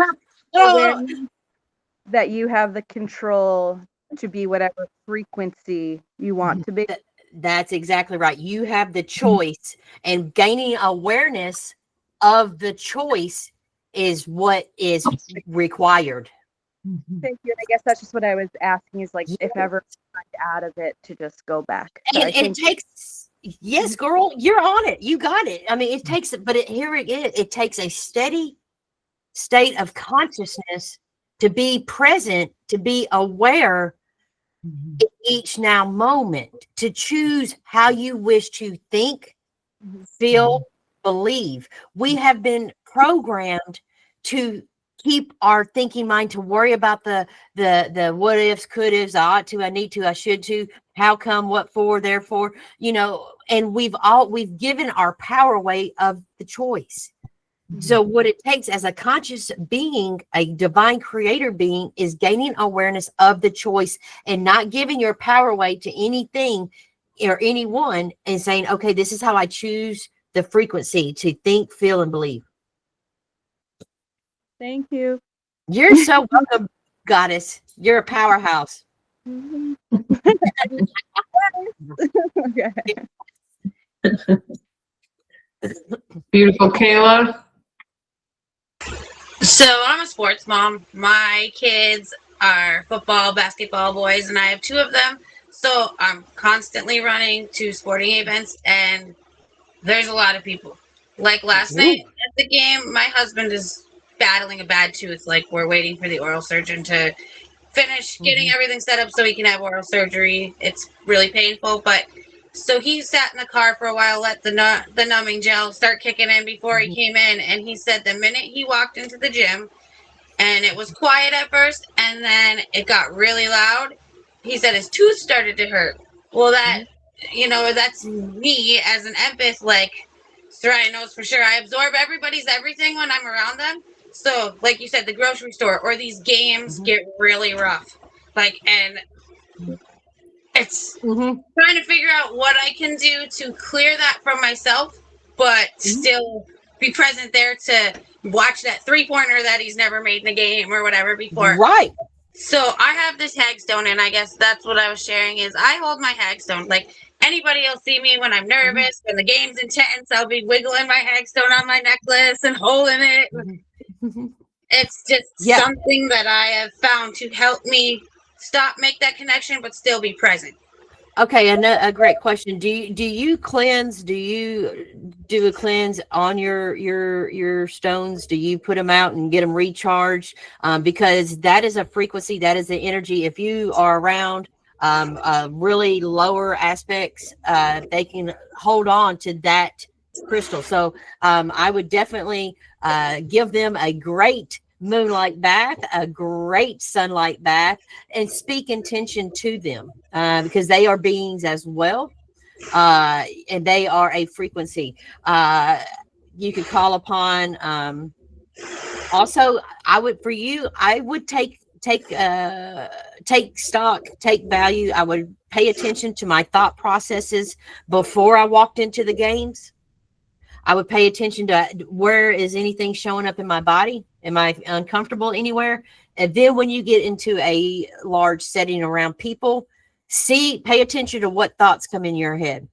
Speaker 1: that you have the control to be whatever frequency you want to be.
Speaker 4: That's exactly right. You have the choice, and gaining awareness of the choice is what is required.
Speaker 1: Thank you. And I guess that's just what I was asking is like, if ever out of it to just go back.
Speaker 4: And it takes, yes, girl, you're on it. You got it. I mean, it takes, but here it is. It takes a steady state of consciousness to be present, to be aware in each now moment, to choose how you wish to think, feel, believe. We have been programmed to keep our thinking mind to worry about the what ifs, could ifs, I ought to, I need to, I should to, how come, what for, therefore, and we've given our power away of the choice. So what it takes as a conscious being, a divine creator being, is gaining awareness of the choice and not giving your power away to anything or anyone, and saying, okay, this is how I choose the frequency to think, feel, and believe.
Speaker 1: Thank you.
Speaker 4: You're so welcome, goddess. You're a powerhouse.
Speaker 1: Okay.
Speaker 2: Beautiful. Kayla.
Speaker 5: So I'm a sports mom. My kids are football, basketball boys, and I have two of them. So I'm constantly running to sporting events, and there's a lot of people. Like last night at the game, my husband is battling a bad tooth. Like we're waiting for the oral surgeon to finish getting everything set up so he can have oral surgery. It's really painful, but so he sat in the car for a while, let the numbing gel start kicking in before he came in, and he said the minute he walked into the gym, and it was quiet at first, and then it got really loud, he said his tooth started to hurt. Well, that's me as an empath, like Soraya knows for sure. I absorb everybody's everything when I'm around them. So, like you said, the grocery store or these games get really rough. And it's trying to figure out what I can do to clear that from myself, but still be present there to watch that 3-pointer that he's never made in a game or whatever before.
Speaker 4: Right.
Speaker 5: So I have this hagstone, and I guess that's what I was sharing is I hold my hagstone. Like anybody will see me when I'm nervous, when the game's intense, I'll be wiggling my hagstone on my necklace and holding it. It's just something that I have found to help me make that connection, but still be present.
Speaker 4: Okay, a great question. Do you cleanse? Do you do a cleanse on your stones? Do you put them out and get them recharged? Because that is a frequency, that is the energy. If you are around really lower aspects, they can hold on to that crystal. So I would definitely give them a great moonlight bath, a great sunlight bath, and speak intention to them because they are beings as well, and they are a frequency. You could call upon. Also, I would take stock, take value. I would pay attention to my thought processes before I walked into the games. I would pay attention to where is anything showing up in my body. Am I uncomfortable anywhere? And then when you get into a large setting around people, pay attention to what thoughts come in your head.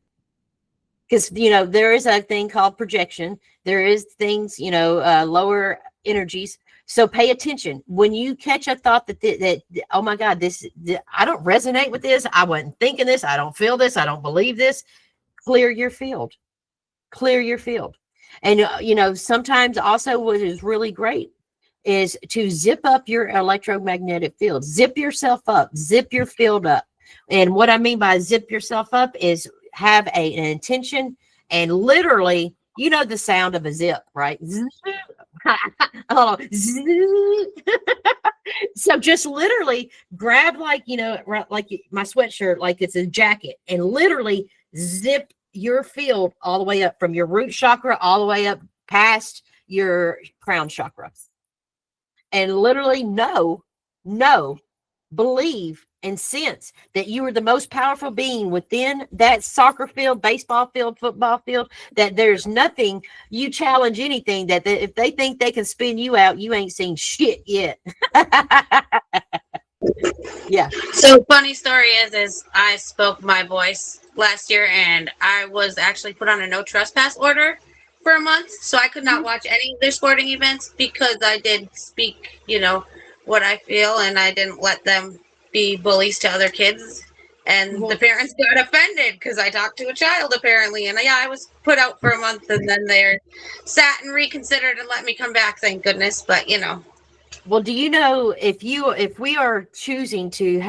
Speaker 4: Because, there is a thing called projection. There is things, lower energies. So pay attention. When you catch a thought that oh my God, I don't resonate with this. I wasn't thinking this. I don't feel this. I don't believe this. Clear your field. Clear your field. And, sometimes also what is really great is to zip up your electromagnetic field. Zip yourself up. Zip your field up. And what I mean by zip yourself up is have an intention and literally, the sound of a zip, right? So just literally grab like my sweatshirt, like it's a jacket, and literally zip your field all the way up from your root chakra all the way up past your crown chakra, and literally believe and sense that you are the most powerful being within that soccer field, baseball field, football field, that there's nothing, you challenge anything, that if they think they can spin you out, you ain't seen shit yet. Yeah.
Speaker 5: So funny story is I spoke my voice last year, and I was actually put on a no trespass order for a month, so I could not watch any of their sporting events because I did speak, what I feel, and I didn't let them be bullies to other kids. And the parents got offended because I talked to a child apparently, and I was put out for a month, and then they sat and reconsidered and let me come back, thank goodness. But
Speaker 4: well, do you know if we are choosing to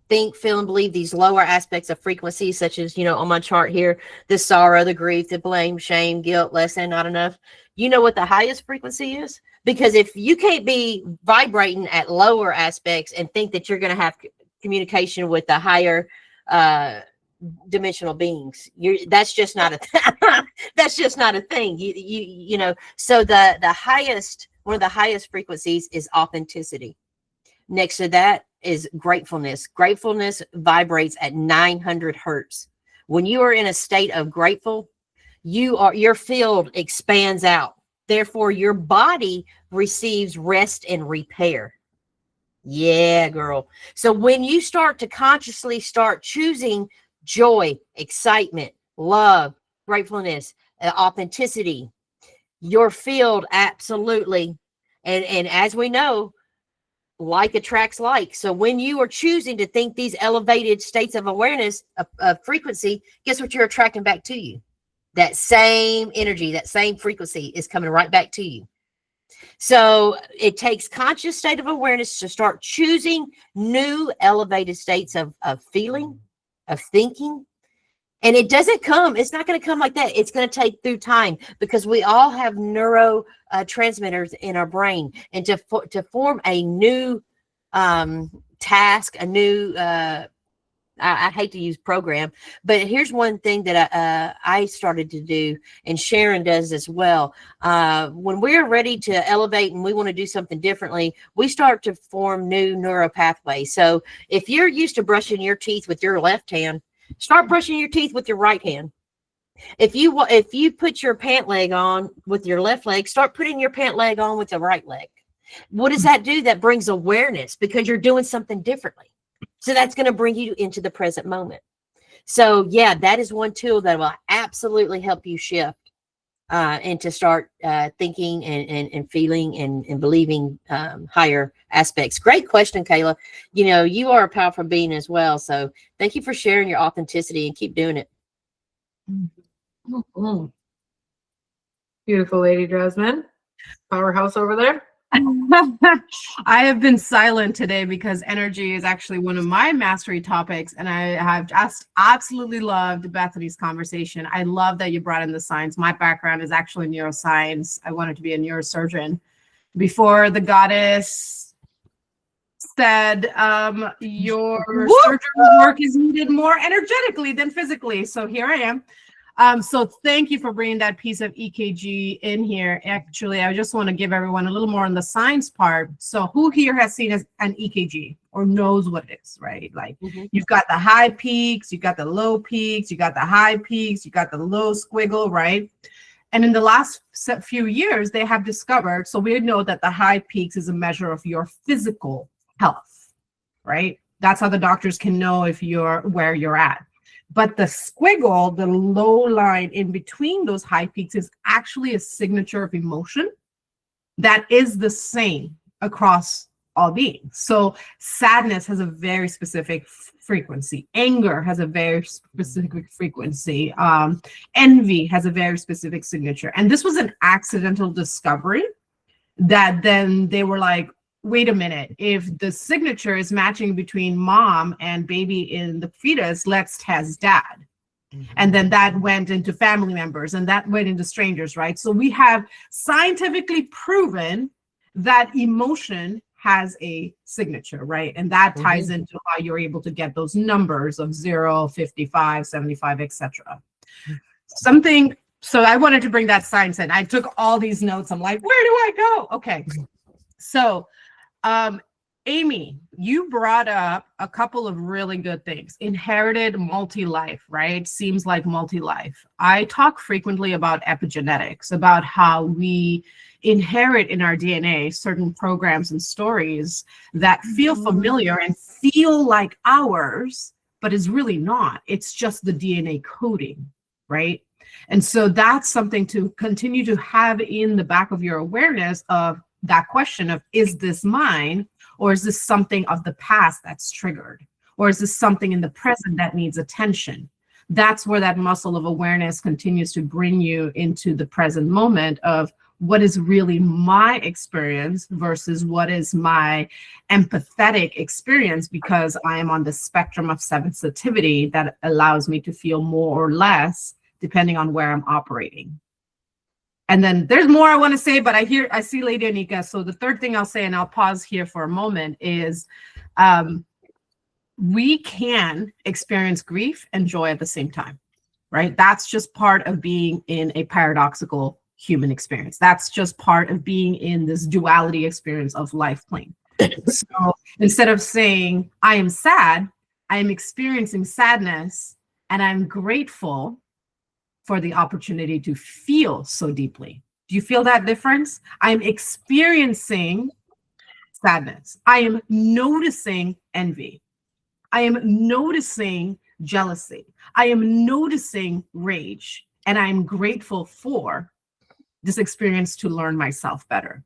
Speaker 4: think, feel, and believe these lower aspects of frequency, such as, on my chart here, the sorrow, the grief, the blame, shame, guilt, less than, not enough, you know what the highest frequency is? Because if you can't be vibrating at lower aspects and think that you're going to have communication with the higher dimensional beings, that's just not a that's just not a thing. So the highest, one of the highest frequencies is authenticity. Next to that is gratefulness. Gratefulness vibrates at 900 hertz. When you are in a state of grateful, your field expands out. Therefore, your body receives rest and repair. Yeah, girl. So when you start to consciously start choosing joy, excitement, love, gratefulness, authenticity, your field absolutely, and as we know, like attracts like. So when you are choosing to think these elevated states of awareness, of frequency, guess what you're attracting back to you? That same energy, that same frequency is coming right back to you. So it takes conscious state of awareness to start choosing new elevated states of feeling, of thinking. And it's not going to come like that. It's going to take through time, because we all have neurotransmitters in our brain. And to form a new task, a new I hate to use program, but here's one thing that I started to do, and Sharon does as well. When we're ready to elevate and we want to do something differently, we start to form new neural pathways. So if you're used to brushing your teeth with your left hand, start brushing your teeth with your right hand. If you put your pant leg on with your left leg, start putting your pant leg on with the right leg. What does that do? That brings awareness because you're doing something differently. So that's going to bring you into the present moment. So yeah, that is one tool that will absolutely help you shift and to start thinking and feeling and believing higher aspects. Great question, Kayla. You know, you are a powerful being as well. So thank you for sharing your authenticity and keep doing it.
Speaker 2: Mm-hmm. Beautiful Lady Jasmine. Powerhouse over there.
Speaker 6: I have been silent today because energy is actually one of my mastery topics, and I have just absolutely loved Bethany's conversation. I love that you brought in the science. My background is actually neuroscience. I wanted to be a neurosurgeon before the goddess said your surgery work is needed more energetically than physically. So here I am. So thank you for bringing that piece of EKG in here. Actually, I just want to give everyone a little more on the science part. So who here has seen an EKG or knows what it is, right? Like you've got the high peaks, you've got the low peaks, you got the high peaks, you got the low squiggle, right? And in the last few years, they have discovered, so we know that the high peaks is a measure of your physical health, right? That's how the doctors can know if you're where you're at. But the squiggle, the low line in between those high peaks, is actually a signature of emotion that is the same across all beings. So sadness has a very specific frequency. Anger has a very specific frequency. Envy has a very specific signature. And this was an accidental discovery that then they were like, wait a minute, if the signature is matching between mom and baby in the fetus, let's test dad. And then that went into family members and that went into strangers, right? So we have scientifically proven that emotion has a signature, right? And that ties into how you're able to get those numbers of 0, 55, 75, etc. So I wanted to bring that science in. I took all these notes. I'm like, where do I go? Okay. So Amy, you brought up a couple of really good things. Inherited multi-life, right? Seems like multi-life. I talk frequently about epigenetics, about how we inherit in our DNA certain programs and stories that feel familiar and feel like ours, but is really not. It's just the DNA coding, right? And so that's something to continue to have in the back of your awareness of that question of, is this mine, or is this something of the past that's triggered, or is this something in the present that needs attention? That's where that muscle of awareness continues to bring you into the present moment of what is really my experience versus what is my empathetic experience, because I am on the spectrum of sensitivity that allows me to feel more or less depending on where I'm operating. And then there's more I want to say, but I see Lady Anika. So the third thing I'll say, and I'll pause here for a moment, is we can experience grief and joy at the same time, right? That's just part of being in a paradoxical human experience. That's just part of being in this duality experience of life plane. So instead of saying, I am sad, I am experiencing sadness, and I'm grateful for the opportunity to feel so deeply. Do you feel that difference? I'm experiencing sadness. I am noticing envy. I am noticing jealousy. I am noticing rage. And I'm grateful for this experience to learn myself better.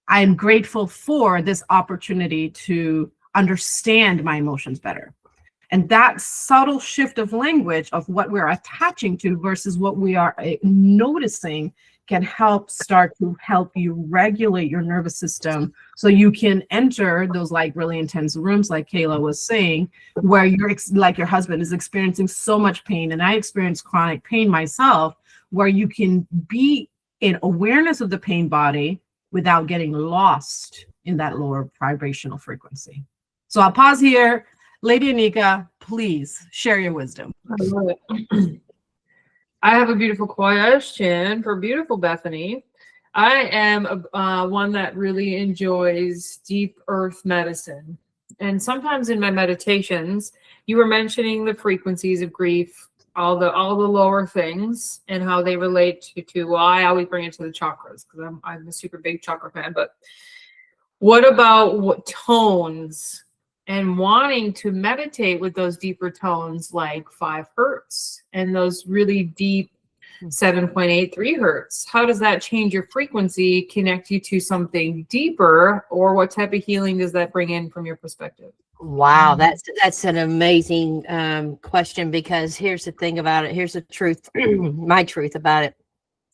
Speaker 6: I am grateful for this opportunity to understand my emotions better. And that subtle shift of language of what we're attaching to versus what we are noticing can start to help you regulate your nervous system so you can enter those like really intense rooms, like Kayla was saying, where you're like your husband is experiencing so much pain, and I experience chronic pain myself, where you can be in awareness of the pain body without getting lost in that lower vibrational frequency. So I'll pause here. Lady Anika, please share your wisdom.
Speaker 2: I love it. I have a beautiful question for beautiful Bethany. I am one that really enjoys deep earth medicine. And sometimes in my meditations, you were mentioning the frequencies of grief. all the lower things and how they relate to well, I always bring it to the chakras because I'm a super big chakra fan. But what about what tones and wanting to meditate with those deeper tones like 5 hertz and those really deep 7.83 hertz? How does that change your frequency, connect you to something deeper, or what type of healing does that bring in from your perspective?
Speaker 4: Wow, that's an amazing question, because here's the thing about it. Here's the truth. My truth about it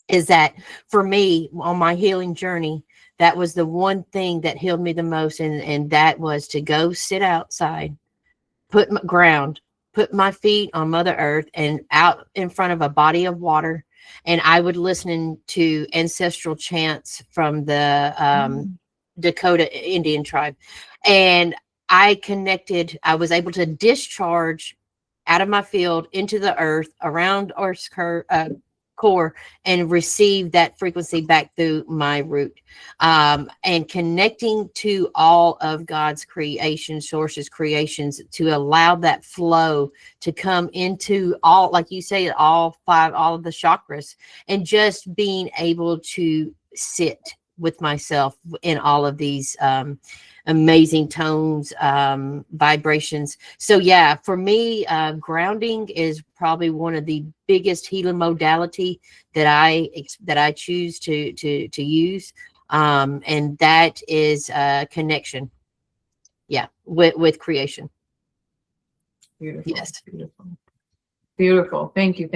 Speaker 4: is that for me on my healing journey, that was the one thing that healed me the most, and that was to go sit outside, put my feet on Mother Earth and out in front of a body of water, and I would listen to ancestral chants from the Dakota Indian tribe, and I was able to discharge out of my field into the earth around Earth's core and receive that frequency back through my root, and connecting to all of God's creations to allow that flow to come into all, like you say, all of the chakras, and just being able to sit with myself in all of these amazing tones, vibrations. So yeah, for me, grounding is probably one of the biggest healing modality that I choose to use, and that is connection. Yeah, with creation.
Speaker 2: Beautiful.
Speaker 4: Yes.
Speaker 2: Beautiful. Thank you.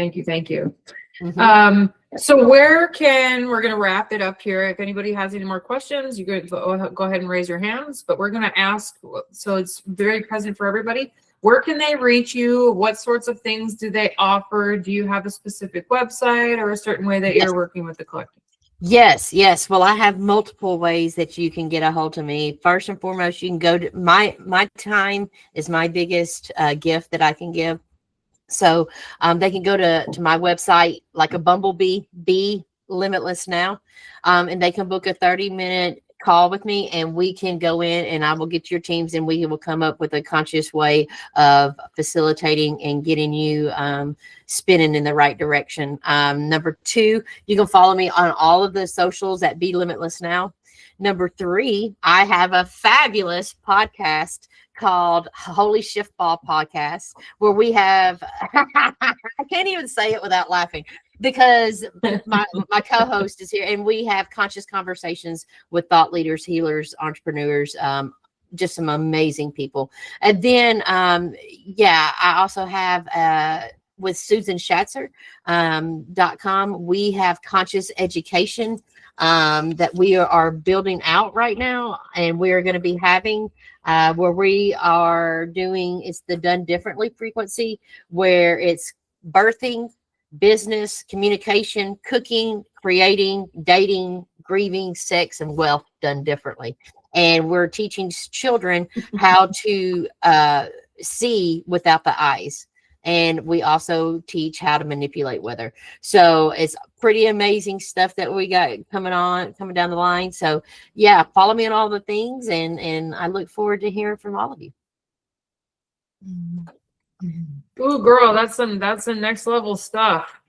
Speaker 4: Mm-hmm.
Speaker 2: So we're going to wrap it up here. If anybody has any more questions, you could go ahead and raise your hands, but we're going to ask, so it's very present for everybody. Where can they reach you? What sorts of things do they offer? Do you have a specific website or a certain way that you're working with the collective?
Speaker 4: Yes. Well, I have multiple ways that you can get a hold of me. First and foremost, you can go to my time is my biggest gift that I can give. So they can go to my website, like a bumblebee, be limitless now, and they can book a 30-minute call with me, and we can go in and I will get your teams, and we will come up with a conscious way of facilitating and getting you spinning in the right direction. Number 2, you can follow me on all of the socials at Be Limitless Now. Number 3, I have a fabulous podcast called Holy Shift Ball Podcast, where we have, I can't even say it without laughing, because my co-host is here, and we have conscious conversations with thought leaders, healers, entrepreneurs, just some amazing people. And then, I also have, with SusanSchatzer.com, we have conscious education that we are building out right now, and we are going to be having where we are doing, it's the Done Differently frequency, where it's birthing, business, communication, cooking, creating, dating, grieving, sex, and wealth done differently. And we're teaching children how to see without the eyes. And we also teach how to manipulate weather. So it's pretty amazing stuff that we got coming down the line. So yeah, follow me on all the things, and I look forward to hearing from all of you.
Speaker 2: Ooh, girl, that's some next level stuff.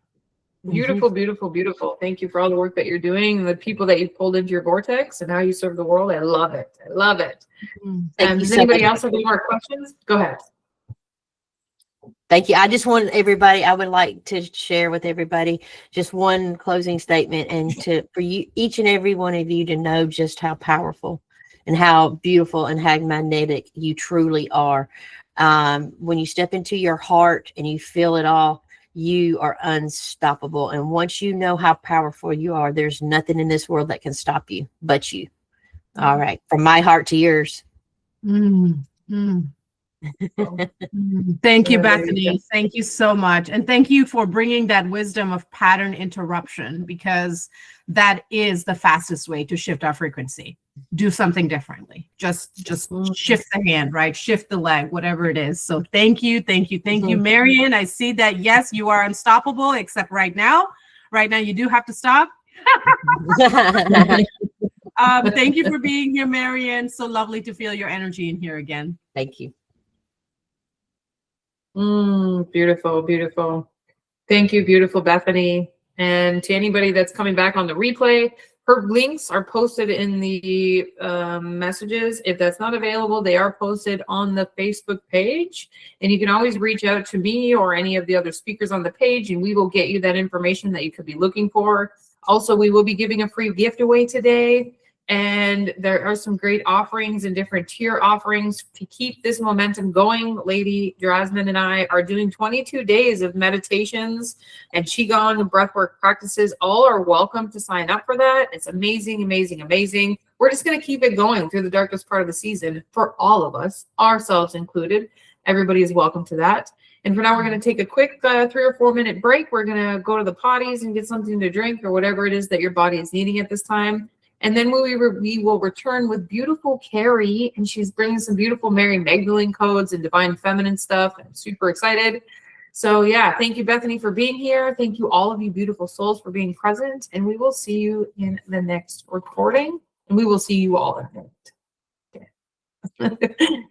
Speaker 2: Beautiful, beautiful. Thank you for all the work that you're doing and the people that you've pulled into your vortex and how you serve the world. I love it. Does anybody else have any more questions? Go ahead.
Speaker 4: Thank you. I would like to share with everybody just one closing statement, and for you, each and every one of you, to know just how powerful and how beautiful and how magnetic you truly are. When you step into your heart and you feel it all, you are unstoppable. And once you know how powerful you are, there's nothing in this world that can stop you but you. All right. From my heart to yours.
Speaker 6: Thank you, Bethany. Thank you so much. And thank you for bringing that wisdom of pattern interruption, because that is the fastest way to shift our frequency. Do something differently. Just shift the hand, right? Shift the leg, whatever it is. So thank you, Marian. I see that, yes, you are unstoppable, except right now. Right now, you do have to stop. Thank you for being here, Marian. So lovely to feel your energy in here again.
Speaker 4: Thank you.
Speaker 2: Beautiful. Thank you, beautiful Bethany. And to anybody that's coming back on the replay, her links are posted in the messages. If that's not available, they are posted on the Facebook page. And you can always reach out to me or any of the other speakers on the page, and we will get you that information that you could be looking for. Also, we will be giving a free gift away today. And there are some great offerings and different tier offerings to keep this momentum going. Lady Jasmine and I are doing 22 days of meditations and Qigong and breathwork practices. All are welcome to sign up for that. It's amazing, amazing, amazing. We're just going to keep it going through the darkest part of the season for all of us, ourselves included. Everybody is welcome to that. And for now, we're going to take a quick 3 or 4 minute break. We're going to go to the potties and get something to drink or whatever it is that your body is needing at this time. And then we will return with beautiful Carrie, and she's bringing some beautiful Mary Magdalene codes and divine feminine stuff. I'm super excited. So yeah, thank you, Bethany, for being here. Thank you, all of you beautiful souls, for being present. And we will see you in the next recording. And we will see you all in a minute. Okay.